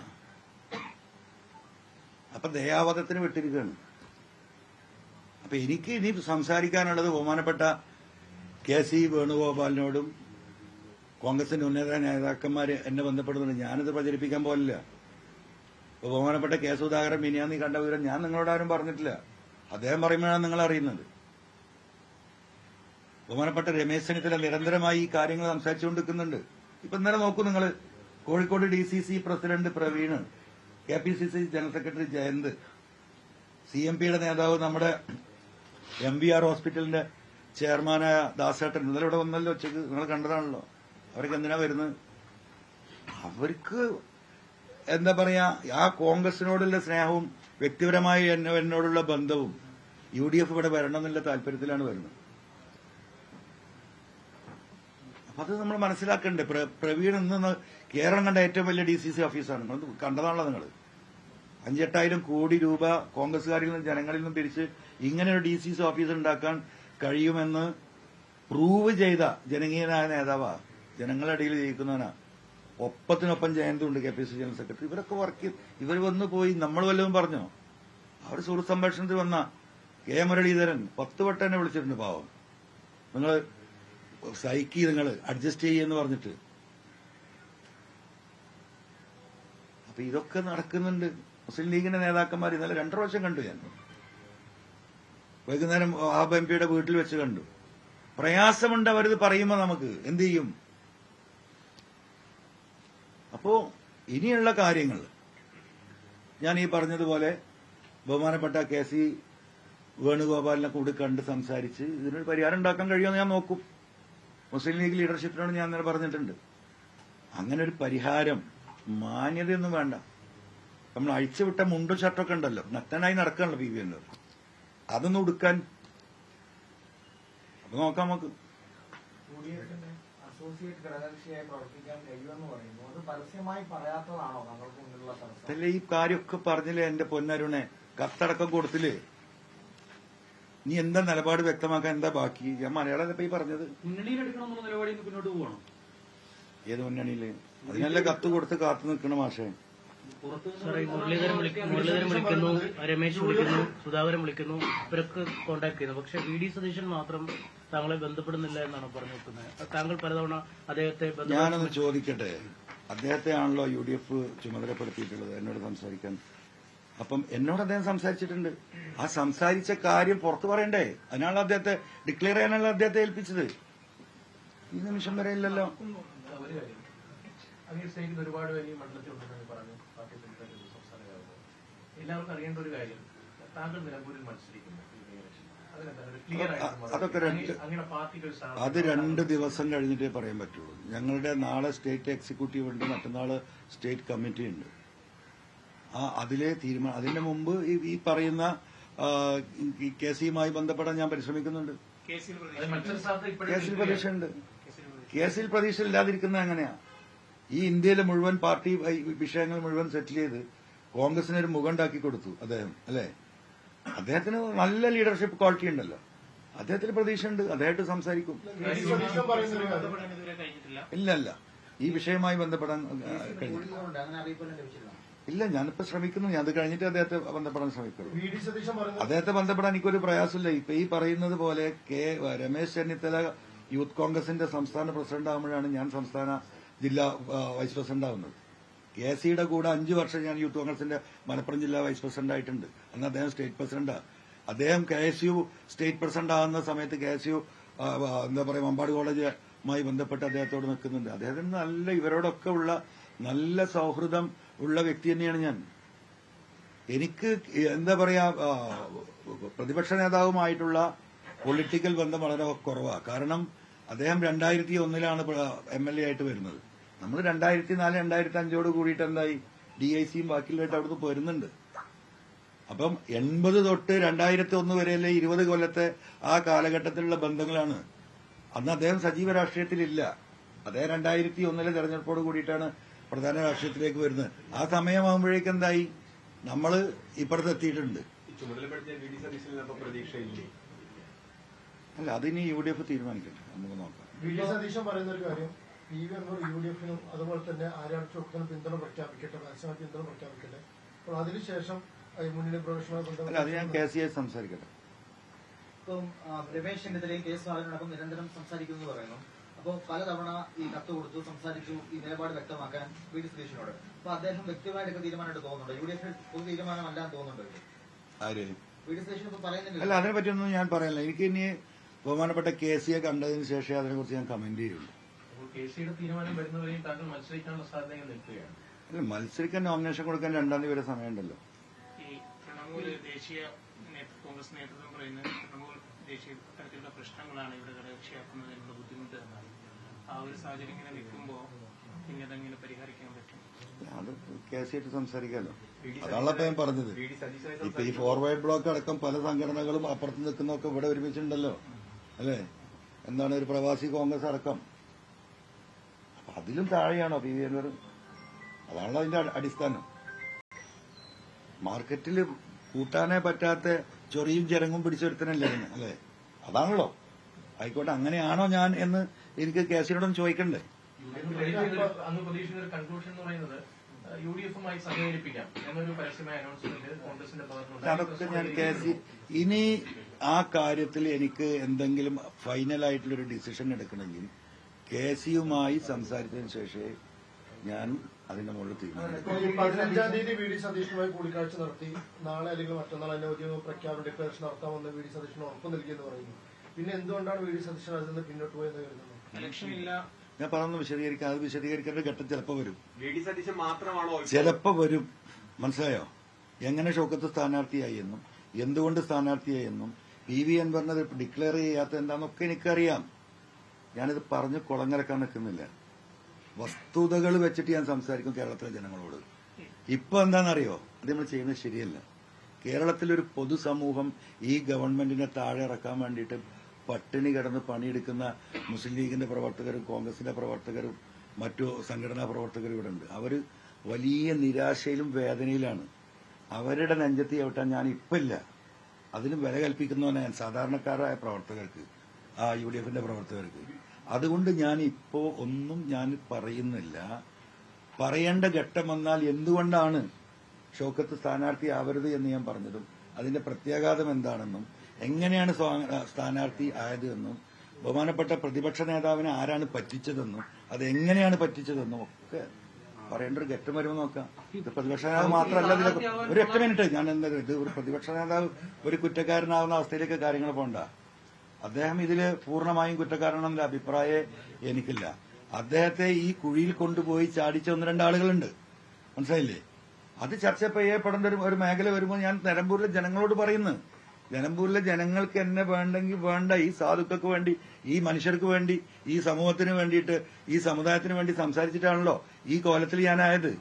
അപ്പൊ ദയാവധത്തിന് വിട്ടിരിക്കുകയാണ്. അപ്പൊ എനിക്ക് ഇനി സംസാരിക്കാനുള്ളത് ബഹുമാനപ്പെട്ട KC വേണുഗോപാലിനോടും കോൺഗ്രസിന്റെ ഉന്നത നേതാക്കന്മാര് എന്നെ ബന്ധപ്പെടുന്നുണ്ട്. ഞാനിത് പ്രചരിപ്പിക്കാൻ പോലില്ല. ബഹുമാനപ്പെട്ട K സുധാകരൻ മിനിയാന്ന് കണ്ട വിവരം ഞാൻ നിങ്ങളോടാരും പറഞ്ഞിട്ടില്ല. അദ്ദേഹം പറയുമ്പോഴാണ് നിങ്ങൾ അറിയുന്നത്. ബഹുമാനപ്പെട്ട രമേശ് ചെന്നിത്തല നിരന്തരമായി ഈ കാര്യങ്ങൾ സംസാരിച്ചുകൊണ്ടിരിക്കുന്നുണ്ട്. ഇപ്പൊ ഇന്നലെ നോക്കൂ നിങ്ങൾ, Kozhikode DCC president Praveen, KPCC general secretary Jayant, CMP-യുടെ നേതാവ് നമ്മുടെ MVR ഹോസ്പിറ്റലിന്റെ ചെയർമാനായ ദാസേട്ടൻ ഇന്നലെ ഇവിടെ വന്നല്ലോ ഉച്ചക്ക്, നിങ്ങൾ കണ്ടതാണല്ലോ. അവർക്ക് എന്തിനാ വരുന്നത്? അവർക്ക് എന്താ പറയാ, ആ കോൺഗ്രസിനോടുള്ള സ്നേഹവും വ്യക്തിപരമായി എന്നോടുള്ള ബന്ധവും UDF ഇവിടെ വരണം എന്നുള്ള താല്പര്യത്തിലാണ് വരുന്നത്. അപ്പൊ അത് നമ്മൾ മനസ്സിലാക്കണ്ടേ? പ്രവീൺ ഇന്ന് കേരളം കണ്ട ഏറ്റവും വലിയ DCC ഓഫീസാണ്. നിങ്ങൾ കണ്ടതാണല്ലോ. നിങ്ങൾ 5-8 ആയിരം കോടി രൂപ കോൺഗ്രസുകാരിൽ നിന്നും ജനങ്ങളിൽ നിന്നും പിരിച്ച് ഇങ്ങനെ ഒരു DCC ഓഫീസ് ഉണ്ടാക്കാൻ കഴിയുമെന്ന് പ്രൂവ് ചെയ്ത ജനകീയനായ നേതാവാ, ജനങ്ങളുടെ ഇടയിൽ ജയിക്കുന്നവനാ. ഒപ്പത്തിനൊപ്പം ജയന്തുണ്ട് KPCC ജനറൽ സെക്രട്ടറി. ഇവരൊക്കെ വർക്ക് ചെയ്ത് ഇവർ വന്നു പോയി. നമ്മൾ വല്ലതും പറഞ്ഞോ? അവർ സുഹൃത്ത് സംഭാഷണത്തിൽ വന്ന കെ മുരളീധരൻ 10 വട്ടം എന്നെ വിളിച്ചിട്ടുണ്ട്. പാവം, നിങ്ങൾ സൈക്കി, നിങ്ങൾ അഡ്ജസ്റ്റ് ചെയ്യുമെന്ന് പറഞ്ഞിട്ട്. അപ്പൊ ഇതൊക്കെ നടക്കുന്നുണ്ട്. മുസ്ലിം ലീഗിന്റെ നേതാക്കന്മാർ ഇന്നലെ 2 പ്രാവശ്യം കണ്ടു ഞാൻ. വൈകുന്നേരം വഹാബ് MP വീട്ടിൽ വെച്ച് കണ്ടു. പ്രയാസമുണ്ട് അവരിത് പറയുമ്പോ. നമുക്ക് എന്ത് ചെയ്യും? അപ്പോ ഇനിയുള്ള കാര്യങ്ങൾ ഞാൻ ഈ പറഞ്ഞതുപോലെ ബഹുമാനപ്പെട്ട KC വേണുഗോപാലിനെ കൂടി കണ്ട് സംസാരിച്ച് ഇതിനൊരു പരിഹാരം ഉണ്ടാക്കാൻ കഴിയുമെന്ന് ഞാൻ നോക്കും. മുസ്ലിം ലീഗ് ലീഡർഷിപ്പിനോട് ഞാൻ ഇന്നലെ പറഞ്ഞിട്ടുണ്ട്. അങ്ങനെ ഒരു പരിഹാരം, മാന്യതയൊന്നും വേണ്ട. നമ്മൾ അഴിച്ചുവിട്ട മുണ്ടും ഷർട്ടൊക്കെ ഉണ്ടല്ലോ, നഗ്നനായി നടക്കാണല്ലോ PV Anwar, അതൊന്നും ഉടുക്കാൻ. അപ്പൊ നോക്കാം നമുക്ക്. അല്ല, ഈ കാര്യമൊക്കെ പറഞ്ഞില്ലേ എന്റെ പൊന്നരുണെ, കത്തടക്കം കൊടുത്തില്ലേ? നീ എന്താ നിലപാട് വ്യക്തമാക്കാൻ എന്താ ബാക്കി? ഞാൻ മലയാളം ഈ പറഞ്ഞത്. ഏത് മുന്നണിയില്? അതിനല്ലേ കത്ത് കൊടുത്ത് കാത്തു നിൽക്കണ മാഷേ. മുരളീധരൻ വിളിക്കുന്നു, രമേശ് വിളിക്കുന്നു, സുധാകരൻ വിളിക്കുന്നു, ഇവരൊക്കെ കോണ്ടാക്ട് ചെയ്യുന്നു. പക്ഷെ VD സതീശൻ മാത്രം താങ്കളെ ബന്ധപ്പെടുന്നില്ല എന്നാണ് പറഞ്ഞു വെക്കുന്നത്. താങ്കൾ പലതവണ അദ്ദേഹത്തെ ഞാനൊന്ന് ചോദിക്കട്ടെ, അദ്ദേഹത്തെ ആണല്ലോ UDF ചുമതലപ്പെടുത്തിയിട്ടുള്ളത് എന്നോട് സംസാരിക്കാൻ. അപ്പം എന്നോട് അദ്ദേഹം സംസാരിച്ചിട്ടുണ്ട്. ആ സംസാരിച്ച കാര്യം പുറത്തു പറയണ്ടേ? അതിനാണ് അദ്ദേഹത്തെ ഡിക്ലെയർ ചെയ്യാനുള്ള അദ്ദേഹത്തെ ഏൽപ്പിച്ചത്. ഈ നിമിഷം വരെ ഇല്ലല്ലോ. ഒരുപാട് വലിയ മണ്ഡലത്തിലുണ്ടെന്ന് പറഞ്ഞു പാർട്ടി എല്ലാവർക്കും അറിയേണ്ട ഒരു കാര്യം, താങ്കൾ നിലമ്പൂരിൽ മത്സരിക്കുന്നു. അതൊക്കെ അത് 2 ദിവസം കഴിഞ്ഞിട്ടേ പറയാൻ പറ്റുള്ളൂ. ഞങ്ങളുടെ നാളെ സ്റ്റേറ്റ് എക്സിക്യൂട്ടീവ് ഉണ്ട്, മറ്റന്നാള് സ്റ്റേറ്റ് കമ്മിറ്റി ഉണ്ട്. അതിലെ തീരുമാനം. അതിന്റെ മുമ്പ് ഈ പറയുന്ന കേസുമായി ബന്ധപ്പെടാൻ ഞാൻ പരിശ്രമിക്കുന്നുണ്ട്. കേസിൽ പ്രതീക്ഷയുണ്ട്. കേസിൽ പ്രതീക്ഷ ഇല്ലാതിരിക്കുന്നത് എങ്ങനെയാ? ഈ ഇന്ത്യയിലെ മുഴുവൻ പാർട്ടി വിഷയങ്ങൾ മുഴുവൻ സെറ്റിൽ ചെയ്ത് കോൺഗ്രസിന് ഒരു മുഖം ഉണ്ടാക്കി കൊടുത്തു അദ്ദേഹം, അല്ലേ? അദ്ദേഹത്തിന് നല്ല ലീഡർഷിപ്പ് ക്വാളിറ്റി ഉണ്ടല്ലോ. അദ്ദേഹത്തിന് പ്രതീക്ഷയുണ്ട്, അദ്ദേഹമായിട്ട് സംസാരിക്കും. ഇല്ല, ഈ വിഷയവുമായി ബന്ധപ്പെടാൻ ഇല്ല. ഞാനിപ്പോ ശ്രമിക്കുന്നു. ഞാൻ അത് കഴിഞ്ഞിട്ട് അദ്ദേഹത്തെ ബന്ധപ്പെടാൻ ശ്രമിക്കുള്ളൂ. അദ്ദേഹത്തെ ബന്ധപ്പെടാൻ എനിക്കൊരു പ്രയാസമില്ല. ഇപ്പൊ ഈ പറയുന്നത് പോലെ രമേശ് ചെന്നിത്തല യൂത്ത് കോൺഗ്രസിന്റെ സംസ്ഥാന പ്രസിഡന്റ് ആകുമ്പോഴാണ് ഞാൻ സംസ്ഥാന ജില്ലാ വൈസ് പ്രസിഡന്റ് ആവുന്നത്. KCയുടെ കൂടെ 5 വർഷം ഞാൻ യൂത്ത് കോൺഗ്രസിന്റെ മലപ്പുറം ജില്ലാ വൈസ് പ്രസിഡന്റ് ആയിട്ടുണ്ട്. അന്ന് അദ്ദേഹം സ്റ്റേറ്റ് പ്രസിഡന്റാ. അദ്ദേഹം KSU സ്റ്റേറ്റ് പ്രസിഡന്റ് ആകുന്ന സമയത്ത് KSU എന്താ പറയാ മമ്പാട് കോളേജുമായി ബന്ധപ്പെട്ട് അദ്ദേഹത്തോട് നിൽക്കുന്നുണ്ട്. അദ്ദേഹത്തിന് നല്ല ഇവരോടൊക്കെ ഉള്ള നല്ല സൗഹൃദം ഉള്ള വ്യക്തി തന്നെയാണ് ഞാൻ. എനിക്ക് എന്താ പറയാ പ്രതിപക്ഷ നേതാവുമായിട്ടുള്ള പൊളിറ്റിക്കൽ ബന്ധം വളരെ കുറവാണ്. കാരണം അദ്ദേഹം 2001 MLA ആയിട്ട് വരുന്നത്. നമ്മൾ 2004, 2005 കൂടിയിട്ട് എന്തായി DICയും ബാക്കിയുള്ളതായിട്ട് അവിടുന്ന് പോരുന്നുണ്ട്. അപ്പം 80 തൊട്ട് 2001 വരെയല്ലേ 20 കൊല്ലത്തെ ആ കാലഘട്ടത്തിലുള്ള ബന്ധങ്ങളാണ്. അന്ന് അദ്ദേഹം സജീവ രാഷ്ട്രീയത്തിലില്ല. അദ്ദേഹം 2001 തെരഞ്ഞെടുപ്പോട് കൂടിയിട്ടാണ് പ്രധാന രാഷ്ട്രീയത്തിലേക്ക് വരുന്നത്. ആ സമയമാകുമ്പോഴേക്കും എന്തായി നമ്മൾ ഇപ്പുറത്ത് എത്തിയിട്ടുണ്ട്. അല്ല, അതിനി UDF തീരുമാനിക്കട്ടെ, നമുക്ക് നോക്കാം. VD സതീശൻ പറയുന്ന ഒരു കാര്യം, PV Anwar UDFനും അതുപോലെ തന്നെ ആര്യാട് ചോക്കനും പിന്തുണ പ്രഖ്യാപിക്കട്ടെ, മാക്സിമം പിന്തുണ പ്രഖ്യാപിക്കട്ടെ. അപ്പോൾ അതിനുശേഷം മുന്നിലെ പ്രവേശനവുമായി ബന്ധപ്പെട്ട് അത് ഞാൻ KCയെ സംസാരിക്കട്ടെ. ഇപ്പം രമേശ് ചെന്നിത്തലയും KS ബാലനോടൊപ്പം നിരന്തരം സംസാരിക്കുന്നു പറയുന്നു. അപ്പോൾ പലതവണ ഈ കത്ത് കൊടുത്തു, സംസാരിച്ചു, ഈ നിലപാട് വ്യക്തമാക്കാൻ VD സതീശനോട്. അപ്പൊ അദ്ദേഹം വ്യക്തിപരമായിട്ട് തീരുമാനമായിട്ട് തോന്നുന്നുണ്ടോ? UDF ഒരു തീരുമാനമല്ലാന്ന് തോന്നുന്നുണ്ടോ? VD സതീശൻ ഇപ്പൊ പറയുന്നില്ല. അല്ല, അതിനെ പറ്റിയൊന്നും ഞാൻ പറയാനില്ല. എനിക്ക് ഇനി ബഹുമാനപ്പെട്ട KCയെ കണ്ടതിന് ശേഷം അതിനെക്കുറിച്ച് ഞാൻ കമന്റ് ചെയ്യുള്ളൂ. KCയുടെ തീരുമാനം വരുന്നവരെയും താങ്കൾ മത്സരിക്കാനുള്ള സാധ്യതകൾ നിൽക്കുകയാണ്. അല്ല, മത്സരിക്കാൻ നോമിനേഷൻ കൊടുക്കാൻ 2-ാം തീയതി വരെ സമയമുണ്ടല്ലോ. ഈ തൃണമൂൽ ദേശീയ കോൺഗ്രസ് നേതൃത്വം പറയുന്നത് തൃണമൂൽ ദേശീയ തരത്തിലുള്ള പ്രശ്നങ്ങളാണ് ഇവിടെ ഘടകകക്ഷിയാക്കുന്നതിനുള്ള ബുദ്ധിമുട്ട് എന്നാണ്. ആ ഒരു സാഹചര്യം ഇങ്ങനെ നിൽക്കുമ്പോൾ പിന്നെ അതെങ്ങനെ പരിഹരിക്കാൻ പറ്റും? അത് KCയായിട്ട് സംസാരിക്കാമല്ലോ. അതാണല്ലോ ഇപ്പൊ ഞാൻ പറഞ്ഞത്. ഇപ്പൊ ഈ ഫോർവേഡ് ബ്ലോക്ക് അടക്കം പല സംഘടനകളും അപ്പുറത്ത് നിൽക്കുന്നതൊക്കെ ഇവിടെ ഒരുമിച്ചുണ്ടല്ലോ, അല്ലേ? എന്താണ് ഒരു പ്രവാസി കോൺഗ്രസ് അടക്കം. അപ്പൊ അതിലും താഴെയാണോ PV Anwar? അതാണല്ലോ അതിന്റെ അടിസ്ഥാനം. മാർക്കറ്റിൽ കൂട്ടാനേ പറ്റാത്ത ചൊറിയും ചിരങ്ങും പിടിച്ചെടുത്തനല്ലേ, അല്ലേ? അതാണല്ലോ. ആയിക്കോട്ടെ, അങ്ങനെയാണോ ഞാൻ എന്ന് എനിക്ക് കേസിനോടൊന്ന് ചോദിക്കണ്ടേ? അന്ന് പ്രതീക്ഷിക്കുന്ന ഒരു കൺക്ലൂഷൻ എന്ന് പറയുന്നത് UDF-മായി സഹകരിപ്പിക്കാം എന്നൊരു പരസ്യമായ അനൗൺസ്മെന്റ് കോൺഗ്രസിന്റെ അതൊക്കെ ഞാൻ കേസി ഇനി ആ കാര്യത്തിൽ എനിക്ക് എന്തെങ്കിലും ഫൈനലായിട്ടുള്ളൊരു ഡിസിഷൻ എടുക്കണമെങ്കിൽ KC-യുമായി സംസാരിച്ചതിന് ശേഷമേ ഞാൻ അതിന്റെ മുകളിൽ തീരുമാനിക്കും. ഈ 15-ാം തീയതി വി ഡി സതീഷനുമായി കൂടിക്കാഴ്ച നടത്തി നാളെ അല്ലെങ്കിൽ മറ്റന്നാൾ അതിന്റെ ഒരു പ്രഖ്യാപന ഡിക്ലറേഷൻ നടത്താമെന്ന് വി ഡി സതീഷന് ഉറപ്പ് നൽകിയെന്ന് പറയുന്നു. പിന്നെ എന്തുകൊണ്ടാണ് വി ഡി സതീശൻ അതിൽ നിന്ന് പിന്നോട്ട് പോയെന്ന് കരുതുന്നത്? ഇലക്ഷൻ ഇല്ല. ഞാൻ പറഞ്ഞു വിശദീകരിക്കാം. അത് വിശദീകരിക്കേണ്ട ഒരു ഘട്ടം ചിലപ്പോൾ വരും, വി.ഡി. സതീശൻ മാത്രമാണോ ചിലപ്പോൾ വരും. മനസ്സിലായോ? എങ്ങനെ ഷൗക്കത്ത് സ്ഥാനാർത്ഥിയായി എന്നും എന്തുകൊണ്ട് സ്ഥാനാർത്ഥിയായി എന്നും PV അൻവറിനെ ഡിക്ലെയർ ചെയ്യാത്ത എന്താണെന്നൊക്കെ എനിക്കറിയാം. ഞാനിത് പറഞ്ഞ് കുളങ്ങരക്കാൻ നിൽക്കുന്നില്ല. വസ്തുതകൾ വെച്ചിട്ട് ഞാൻ സംസാരിക്കും കേരളത്തിലെ ജനങ്ങളോട്. ഇപ്പൊ എന്താണെന്നറിയോ, അത് നമ്മൾ ചെയ്യുന്നത് ശരിയല്ല. കേരളത്തിലൊരു പൊതുസമൂഹം ഈ ഗവൺമെന്റിനെ താഴെ ഇറക്കാൻ വേണ്ടിയിട്ട് പട്ടിണി കിടന്ന് പണിയെടുക്കുന്ന മുസ്ലിം ലീഗിന്റെ പ്രവർത്തകരും കോൺഗ്രസിന്റെ പ്രവർത്തകരും മറ്റു സംഘടനാ പ്രവർത്തകരും ഇവിടെ ഉണ്ട്. അവർ വലിയ നിരാശയിലും വേദനയിലാണ്. അവരുടെ നെഞ്ചത്ത് ചവിട്ടാൻ ഞാൻ ഇപ്പില്ല. അതിന് വില കൽപ്പിക്കുന്നവനെ ഞാൻ സാധാരണക്കാരായ പ്രവർത്തകർക്ക്, ആ UDF-ന്റെ പ്രവർത്തകർക്ക്. അതുകൊണ്ട് ഞാൻ ഇപ്പോ ഒന്നും ഞാൻ പറയുന്നില്ല. പറയേണ്ട ഘട്ടം വന്നാൽ എന്തുകൊണ്ടാണ് ഷൗക്കത്ത് സ്ഥാനാർത്ഥിയാവരുത് എന്ന് ഞാൻ പറഞ്ഞതും അതിന്റെ പ്രത്യാഘാതം എന്താണെന്നും എങ്ങനെയാണ് സ്ഥാനാർത്ഥി ആയത് എന്നും ബഹുമാനപ്പെട്ട പ്രതിപക്ഷ നേതാവിനെ ആരാണ് പറ്റിച്ചതെന്നും അത് എങ്ങനെയാണ് പറ്റിച്ചതെന്നും ഒക്കെ പറയേണ്ട ഒരു ഘട്ടം വരുമ്പോൾ നോക്കാം. ഇത് പ്രതിപക്ഷ നേതാവ് മാത്രമല്ല. ഒരു 8 മിനിറ്റ് ഞാൻ എന്താ, ഇത് ഒരു പ്രതിപക്ഷ നേതാവ് ഒരു കുറ്റക്കാരനാവുന്ന അവസ്ഥയിലേക്ക് കാര്യങ്ങൾ പോണ്ട. അദ്ദേഹം ഇതില് പൂർണ്ണമായും കുറ്റക്കാരനെന്നുള്ള അഭിപ്രായം എനിക്കില്ല. അദ്ദേഹത്തെ ഈ കുഴിയിൽ കൊണ്ടുപോയി ചാടിച്ച 1-2 ആളുകളുണ്ട്. മനസ്സിലായില്ലേ? അത് ചർച്ച ചെയ്യപ്പെടേണ്ട ഒരു മേഖല വരുമ്പോൾ ഞാൻ നിലമ്പൂരിലെ ജനങ്ങളോട് പറയുന്നു, നിലമ്പൂരിലെ ജനങ്ങൾക്ക് എന്നെ വേണ്ടെങ്കിൽ വേണ്ട, ഈ സാധുക്കൾക്ക് വേണ്ടി, ഈ മനുഷ്യർക്ക് വേണ്ടി, ഈ സമൂഹത്തിന് വേണ്ടിയിട്ട്, ഈ സമുദായത്തിന് വേണ്ടി സംസാരിച്ചിട്ടാണല്ലോ ഈ കോലത്തിൽ ഞാനായത്.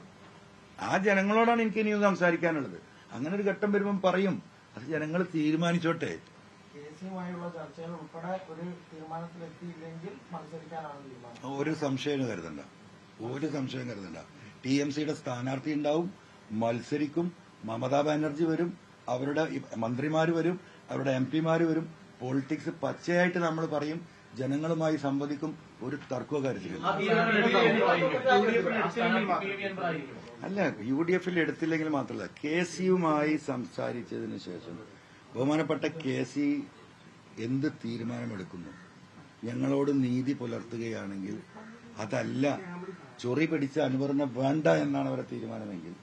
ആ ജനങ്ങളോടാണ് എനിക്ക് ഇനിയും സംസാരിക്കാനുള്ളത്. അങ്ങനെ ഒരു ഘട്ടം വരുമ്പം പറയും. അത് ജനങ്ങൾ തീരുമാനിച്ചോട്ടെ. കേസുമായുള്ള ചർച്ചകൾ ഉൾപ്പെടെ ഒരു തീരുമാനത്തിലെത്തിയില്ലെങ്കിൽ മത്സരിക്കാനാണ് തീരുമാനം. ഒരു സംശയം കരുതണ്ട, TMCയുടെ സ്ഥാനാർത്ഥി ഉണ്ടാവും, മത്സരിക്കും. മമതാ ബാനർജി വരും, അവരുടെ മന്ത്രിമാര് വരും, അവരുടെ MP-മാര് വരും. പൊളിറ്റിക്സ് പച്ചയായിട്ട് നമ്മൾ പറയും, ജനങ്ങളുമായി സംവദിക്കും. ഒരു തർക്കവും കാര്യത്തിലില്ല. അല്ല, UDF-ൽ എടുത്തില്ലെങ്കിൽ മാത്രമല്ല, KC-യുമായി സംസാരിച്ചതിന് ശേഷം ബഹുമാനപ്പെട്ട KC എന്ത് തീരുമാനമെടുക്കുന്നു, ഞങ്ങളോട് നീതി പുലർത്തുകയാണെങ്കിൽ, അതല്ല ചൊറി പിടിച്ച അൻവറിനെ വേണ്ട എന്നാണ് അവരുടെ തീരുമാനമെങ്കിൽ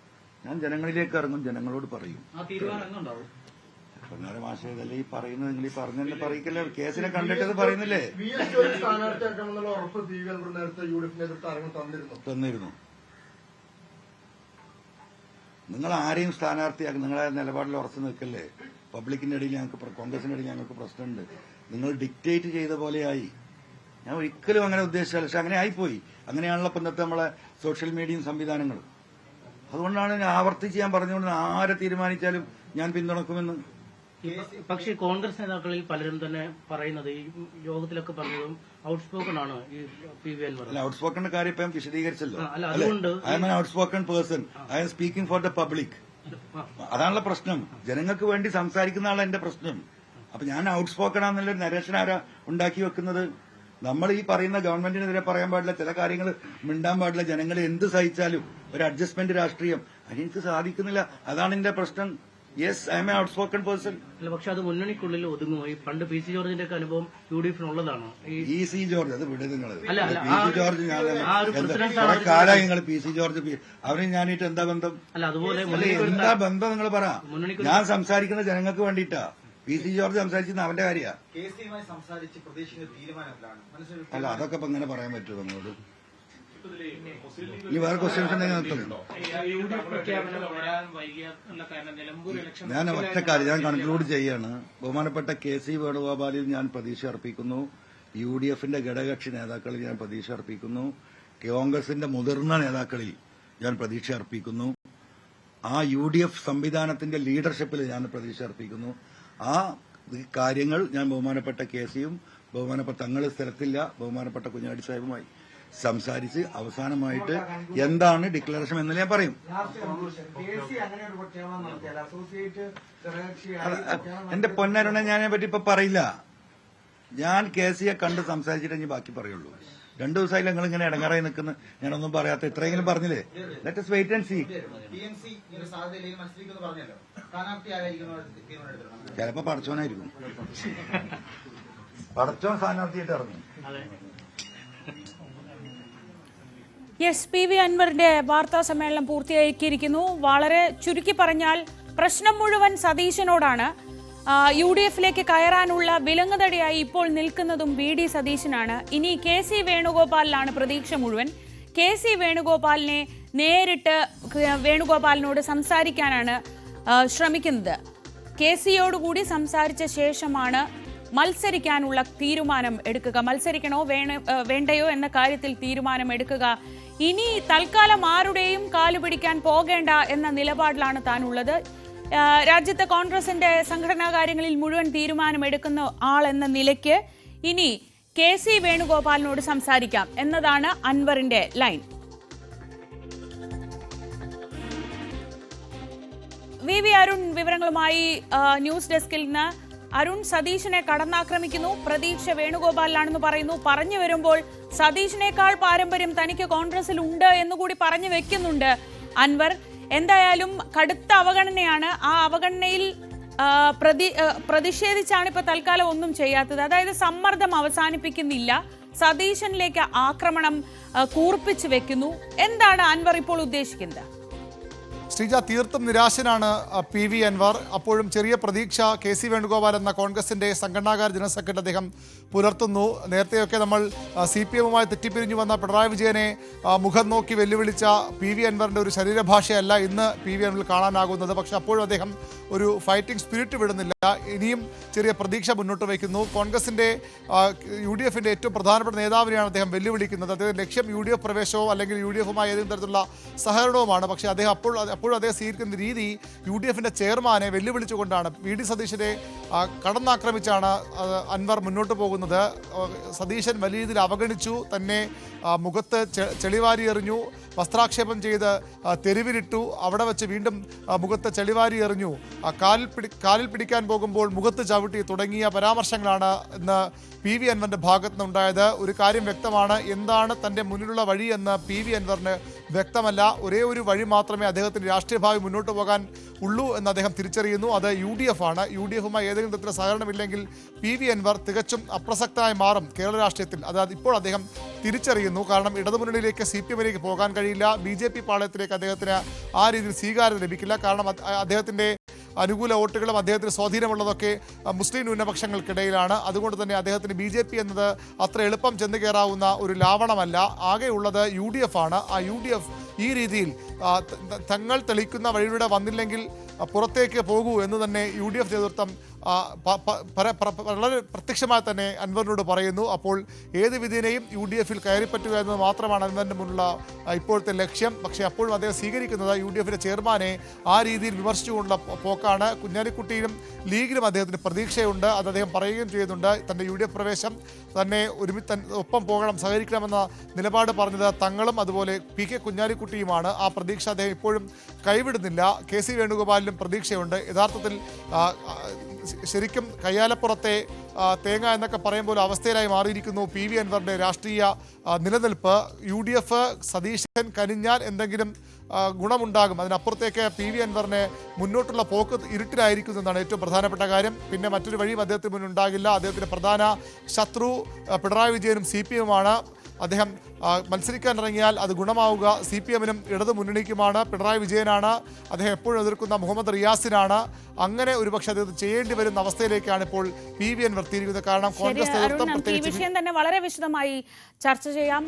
ഞാൻ ജനങ്ങളിലേക്ക് ഇറങ്ങും, ജനങ്ങളോട് പറയും. പൊന്നാര മാഷേ, ഇതല്ലേ ഈ പറയുന്നത്? നിങ്ങൾ ഈ പറഞ്ഞെന്നെ പറയിക്കല്ലേ? കേസിനെ കണ്ടിട്ടത് പറയുന്നില്ലേ? സ്ഥാനാർത്ഥിയാക്കാമെന്നുള്ള ഉറപ്പ് PV അൻവർ നേരത്തെ UDF നേതൃത്വം തന്നിരുന്നു. നിങ്ങൾ ആരെയും സ്ഥാനാർത്ഥിയാക്കും, നിങ്ങളെ നിലപാടിൽ ഉറച്ചു നിൽക്കല്ലേ? പബ്ലിക്കിന്റെ ഇടയിൽ ഞങ്ങൾക്ക്, കോൺഗ്രസിന്റെ ഇടയിൽ ഞങ്ങൾക്ക് പ്രശ്നമുണ്ട്. നിങ്ങൾ ഡിക്റ്റേറ്റ് ചെയ്ത പോലെയായി. ഞാൻ ഒരിക്കലും അങ്ങനെ ഉദ്ദേശിച്ചില്ല, പക്ഷെ അങ്ങനെ ആയിപ്പോയി. അങ്ങനെയാണല്ലോ ഇന്നത്തെ നമ്മളെ സോഷ്യൽ മീഡിയയും സംവിധാനങ്ങളും. അതുകൊണ്ടാണ് ഞാൻ ആവർത്തിച്ച് ഞാൻ പറഞ്ഞുകൊണ്ട് ആരെ തീരുമാനിച്ചാലും ഞാൻ പിന്തുണക്കുമെന്ന്. പക്ഷേ കോൺഗ്രസ് നേതാക്കളിൽ പലരും തന്നെ പറയുന്നത്, ഈ യോഗത്തിലൊക്കെ പറഞ്ഞതും ഔട്ട്സ്പോക്കൺ ആണ് ഈ PV അൻവർ. അല്ല, ഔട്ട്സ്പോക്കൺ കാര്യം ഇപ്പം വിശദീകരിച്ചല്ലോ. അതുകൊണ്ട് I M an outspoken person. I M speaking for the public. അതാണല്ലോ പ്രശ്നം. ജനങ്ങൾക്ക് വേണ്ടി സംസാരിക്കുന്ന ആളാണ് എന്റെ പ്രശ്നം. അപ്പൊ ഞാൻ ഔട്ട്സ്പോക്കൺ ആണെന്നുള്ളൊരു നരേഷൻ ആരാ ഉണ്ടാക്കി വെക്കുന്നത്? നമ്മൾ ഈ പറയുന്ന ഗവൺമെന്റിനെതിരെ പറയാൻ പാടില്ല, ചില കാര്യങ്ങൾ മിണ്ടാൻ പാടില്ല. ജനങ്ങൾ എന്ത് സഹിച്ചാലും ഒരു അഡ്ജസ്റ്റ്മെന്റ് രാഷ്ട്രീയം അതെനിക്ക് സാധിക്കുന്നില്ല. അതാണ് എന്റെ പ്രശ്നം. Yes, I M A outspoken person. അല്ല, പക്ഷെ അത് മുന്നണിക്കുള്ളിൽ ഒതുങ്ങുമോ? ഈ പണ്ട് PC ജോർജിന്റെ ഒക്കെ അനുഭവം UDF-നുള്ളതാണ്. PC ജോർജ്, അത് വിട് നിങ്ങൾ. അല്ല, PC ജോർജ്, ഞാൻ കുറെ കാലമായി നിങ്ങൾ PC ജോർജ്, അവന് ഞാനിട്ട് എന്താ ബന്ധം? അല്ല, അതുപോലെ എന്താ ബന്ധം നിങ്ങൾ പറ. ഞാൻ സംസാരിക്കുന്ന ജനങ്ങൾക്ക് വേണ്ടിയിട്ടാ. PC ജോർജ് സംസാരിച്ചിരുന്ന അവന്റെ കാര്യമാണ്. KC-യുമായി സംസാരിച്ച് പ്രതീക്ഷിക്കുന്ന തീരുമാനത്തിലാണ്. അല്ല, അതൊക്കെ ഇപ്പൊ ഇങ്ങനെ പറയാൻ പറ്റുമോ നിങ്ങളോട്? ഈ വേറെ ക്വസ്റ്റ്യൻസ് ഉണ്ടെങ്കിൽ നിർത്തുന്നു. ഞാൻ ഒറ്റ കാര്യം ഞാൻ കൺക്ലൂഡ് ചെയ്യാണ്. ബഹുമാനപ്പെട്ട KC വേണുഗോപാലിൽ ഞാൻ പ്രതീക്ഷ അർപ്പിക്കുന്നു. UDF-ന്റെ ഘടകകക്ഷി നേതാക്കളിൽ ഞാൻ പ്രതീക്ഷ അർപ്പിക്കുന്നു. കോൺഗ്രസിന്റെ മുതിർന്ന നേതാക്കളിൽ ഞാൻ പ്രതീക്ഷ അർപ്പിക്കുന്നു. ആ UDF സംവിധാനത്തിന്റെ ലീഡർഷിപ്പിൽ ഞാൻ പ്രതീക്ഷ അർപ്പിക്കുന്നു. ആ കാര്യങ്ങൾ ഞാൻ ബഹുമാനപ്പെട്ട KC-യും ബഹുമാനപ്പെട്ട തങ്ങൾ സ്ഥലത്തില്ല ബഹുമാനപ്പെട്ട കുഞ്ഞാടി സാഹിബുമായി സംസാരിച്ച് അവസാനമായിട്ട് എന്താണ് ഡിക്ലറേഷൻ എന്ന് ഞാൻ പറയും. എന്റെ പൊന്നരുണ, ഞാനെ പറ്റി ഇപ്പൊ പറയില്ല. ഞാൻ KCയെ കണ്ട് സംസാരിച്ചിട്ട് ഇനി ബാക്കി പറയുള്ളൂ. 2 ദിവസമായില്ല നിങ്ങൾ ഇങ്ങനെ ഇടങ്ങാറായി നിൽക്കുന്ന, ഞാനൊന്നും പറയാത്ത ഇത്രയെങ്കിലും പറഞ്ഞില്ലേ. Let us wait and see. ചിലപ്പോ പടച്ചോനായിരിക്കും, പടച്ചോൻ സ്ഥാനാർത്ഥിയായിട്ട് ഇറങ്ങും. യെസ്, PV അൻവറിന്റെ വാർത്താ സമ്മേളനം പൂർത്തിയാക്കിയിരിക്കുന്നു. വളരെ ചുരുക്കി പറഞ്ഞാൽ പ്രശ്നം മുഴുവൻ സതീശനോടാണ്. UDF-ലേക്ക് കയറാനുള്ള വിലങ്ങുതടിയായി ഇപ്പോൾ നിൽക്കുന്നതും VD സതീശനാണ്. ഇനി KC വേണുഗോപാലിലാണ് പ്രതീക്ഷ മുഴുവൻ. KC വേണുഗോപാലിനെ നേരിട്ട് വേണുഗോപാലിനോട് സംസാരിക്കാനാണ് ശ്രമിക്കുന്നത്. KCയോടുകൂടി സംസാരിച്ച ശേഷമാണ് മത്സരിക്കാനുള്ള തീരുമാനം എടുക്കുക. മത്സരിക്കണോ വേണ്ടയോ എന്ന കാര്യത്തിൽ തീരുമാനം എടുക്കുക. ഇനി തൽക്കാലം ആരുടെയും കാലുപിടിക്കാൻ പോകേണ്ട എന്ന നിലപാടിലാണ് താനുള്ളത്. രാജ്യത്തെ കോൺഗ്രസിന്റെ സംഘടനാ കാര്യങ്ങളിൽ മുഴുവൻ തീരുമാനമെടുക്കുന്ന ആൾ എന്ന നിലയ്ക്ക് ഇനി KC വേണുഗോപാലിനോട് സംസാരിക്കാം എന്നതാണ് അൻവറിന്റെ ലൈൻ. VV അരുൺ വിവരങ്ങളുമായി ന്യൂസ് ഡെസ്കിൽ നിന്ന്. അരുൺ, സതീശനെ കടന്നാക്രമിക്കുന്നു, പ്രതീക്ഷ വേണുഗോപാലിലാണെന്ന് പറയുന്നു. പറഞ്ഞു വരുമ്പോൾ സതീശിനേക്കാൾ പാരമ്പര്യം തനിക്ക് കോൺഗ്രസിൽ ഉണ്ട് എന്നുകൂടി പറഞ്ഞു വെക്കുന്നുണ്ട് അൻവർ. എന്തായാലും കടുത്ത അവഗണനയാണ്. ആ അവഗണനയിൽ പ്രതിഷേധിച്ചാണ് ഇപ്പൊ തൽക്കാലം ഒന്നും ചെയ്യാത്തത്. അതായത് സമ്മർദ്ദം അവസാനിപ്പിക്കുന്നില്ല, സതീശനിലേക്ക് ആക്രമണം കൂർപ്പിച്ചു വെക്കുന്നു. എന്താണ് അൻവർ ഇപ്പോൾ ഉദ്ദേശിക്കുന്നത്? ശ്രീജ, തീർത്തും നിരാശനാണ് PV അൻവർ. അപ്പോഴും ചെറിയ പ്രതീക്ഷ KC വേണുഗോപാൽ എന്ന കോൺഗ്രസിന്റെ സംഘടനാകാര ജനറൽ സെക്രട്ടറി അദ്ദേഹം പുലർത്തുന്നു. നേരത്തെയൊക്കെ നമ്മൾ CPM-മായി തെറ്റിപ്പിരിഞ്ഞു വന്ന പിണറായി വിജയനെ മുഖം നോക്കി വെല്ലുവിളിച്ച PV അൻവറിന്റെ ഒരു ശരീരഭാഷയല്ല ഇന്ന് PV അൻവറിൽ കാണാനാകുന്നത്. പക്ഷെ അപ്പോഴും അദ്ദേഹം ഒരു ഫൈറ്റിംഗ് സ്പിരിറ്റ് വിടുന്നില്ല. ഇനിയും ചെറിയ പ്രതീക്ഷ മുന്നോട്ട് വയ്ക്കുന്നു. കോൺഗ്രസിന്റെ UDF-ന്റെ ഏറ്റവും പ്രധാനപ്പെട്ട നേതാവിനെയാണ് അദ്ദേഹം വെല്ലുവിളിക്കുന്നത്. അദ്ദേഹം ലക്ഷ്യം UDF പ്രവേശമോ അല്ലെങ്കിൽ UDF-മായി ഏതെങ്കിലും തരത്തിലുള്ള സഹകരണവുമാണ്. പക്ഷേ അദ്ദേഹം അപ്പോഴും അദ്ദേഹം സ്വീകരിക്കുന്ന രീതി UDF-ന്റെ ചെയർമാനെ വെല്ലുവിളിച്ചുകൊണ്ടാണ്. VD സതീശനെ കടന്നാക്രമിച്ചാണ് അൻവർ മുന്നോട്ട് പോകുന്നത്. സതീശൻ വലിയ രീതിയിൽ അവഗണിച്ചു, തന്നെ മുഖത്ത് ചെളിവാരി എറിഞ്ഞു, വസ്ത്രാക്ഷേപം ചെയ്ത് തെരുവിലിട്ടു, അവിടെ വെച്ച് വീണ്ടും മുഖത്ത് ചെളിവാരി എറിഞ്ഞു, കാലിൽ പിടിക്കാൻ പോകുമ്പോൾ മുഖത്ത് ചവിട്ടി തുടങ്ങിയ പരാമർശങ്ങളാണ് ഇന്ന് PV അൻവറിന്റെ ഭാഗത്ത് നിന്നുണ്ടായത്. ഒരു കാര്യം വ്യക്തമാണ്, എന്താണ് തൻ്റെ മുന്നിലുള്ള വഴി എന്ന് PV അൻവറിന് വ്യക്തമല്ല. ഒരേ ഒരു വഴി മാത്രമേ അദ്ദേഹത്തിന് രാഷ്ട്രീയ ഭാവി മുന്നോട്ട് പോകാൻ ഉള്ളൂ എന്ന് അദ്ദേഹം തിരിച്ചറിയുന്നു. അത് UDF ആണ്. UDF-മായി ഏതെങ്കിലും തരത്തിലുള്ള സഹകരണമില്ലെങ്കിൽ PV അൻവർ തികച്ചും അപ്രസക്തനായി മാറും കേരള രാഷ്ട്രീയത്തിൽ. അതായത് ഇപ്പോൾ അദ്ദേഹം തിരിച്ചറിയുന്നു. കാരണം ഇടതുമുന്നണിയിലേക്ക് CPM-ലേക്ക് പോകാൻ കഴിയില്ല, BJP പാളയത്തിലേക്ക് അദ്ദേഹത്തിന് ആ രീതിയിൽ സ്വീകാര്യത ലഭിക്കില്ല. കാരണം അദ്ദേഹത്തിൻ്റെ അനുകൂല വോട്ടുകളും അദ്ദേഹത്തിന് സ്വാധീനമുള്ളതൊക്കെ മുസ്ലിം ന്യൂനപക്ഷങ്ങൾക്കിടയിലാണ്. അതുകൊണ്ട് തന്നെ അദ്ദേഹത്തിന് BJP എന്നത് അത്ര എളുപ്പം ചെന്ന് കയറാവുന്ന ഒരു ലാവണമല്ല. ആകെയുള്ളത് UDF ആണ്. ആ UDF ഈ രീതിയിൽ തങ്ങൾ തെളിക്കുന്ന വഴിയിലൂടെ വന്നില്ലെങ്കിൽ പുറത്തേക്ക് പോകൂ എന്ന് തന്നെ UDF നേതൃത്വം വളരെ പ്രത്യക്ഷമായി തന്നെ അൻവറിനോട് പറയുന്നു. അപ്പോൾ ഏത് വിധേനയും UDF-ൽ കയറിപ്പറ്റുക എന്നത് മാത്രമാണ് അൻവറിൻ്റെ മുന്നിലുള്ള ഇപ്പോഴത്തെ ലക്ഷ്യം. പക്ഷേ അപ്പോഴും അദ്ദേഹം സ്വീകരിക്കുന്നത് UDF-ന്റെ ചെയർമാനെ ആ രീതിയിൽ വിമർശിച്ചുകൊണ്ടുള്ള പോക്കാണ്. കുഞ്ഞാലിക്കുട്ടിയിലും ലീഗിലും അദ്ദേഹത്തിന് പ്രതീക്ഷയുണ്ട്, അത് അദ്ദേഹം പറയുകയും ചെയ്യുന്നുണ്ട്. തൻ്റെ UDF പ്രവേശം തന്നെ ഒപ്പം പോകണം, സഹകരിക്കണമെന്ന നിലപാട് പറഞ്ഞത് തങ്ങളും അതുപോലെ PK കുഞ്ഞാലിക്കുട്ടിയുമാണ്. ആ പ്രതീക്ഷ അദ്ദേഹം ഇപ്പോഴും കൈവിടുന്നില്ല. KC വേണുഗോപാലിലും പ്രതീക്ഷയുണ്ട്. യഥാർത്ഥത്തിൽ ശരിക്കും കയ്യാലപ്പുറത്തെ തേങ്ങ എന്നൊക്കെ പറയുമ്പോൾ അവസ്ഥയിലായി മാറിയിരിക്കുന്നു PV അൻവറിന്റെ രാഷ്ട്രീയ നിലനിൽപ്പ്. UDF സതീശൻ കനിഞ്ഞാൽ എന്തെങ്കിലും ഗുണമുണ്ടാകും, അതിനപ്പുറത്തേക്ക് PV അൻവറിനെ മുന്നോട്ടുള്ള പോക്ക് ഇരുട്ടിലായിരിക്കും എന്നാണ് ഏറ്റവും പ്രധാനപ്പെട്ട കാര്യം. പിന്നെ മറ്റൊരു വഴിയും അദ്ദേഹത്തിന് മുന്നുണ്ടാകില്ല. അദ്ദേഹത്തിൻ്റെ പ്രധാന ശത്രു പിണറായി വിജയനും CPM-മാണ്. അദ്ദേഹം മത്സരിക്കാനിറങ്ങിയാൽ അത് ഗുണമാവുക CPM-നും ഇടതു മുന്നണിക്കുമാണ്. പിണറായി വിജയനാണ് അദ്ദേഹം എപ്പോഴും എതിർക്കുന്ന മുഹമ്മദ് റിയാസിനാണ്. അങ്ങനെ ഒരുപക്ഷെ അത് ചെയ്യേണ്ടി വരുന്ന അവസ്ഥയിലേക്കാണ് ഇപ്പോൾ PV അൻവർ എത്തിയിരിക്കുന്നത്. കാരണം കോൺഗ്രസ് നേതൃത്വം വിഷയം തന്നെ വളരെ വിശദമായി ചർച്ച ചെയ്യാം.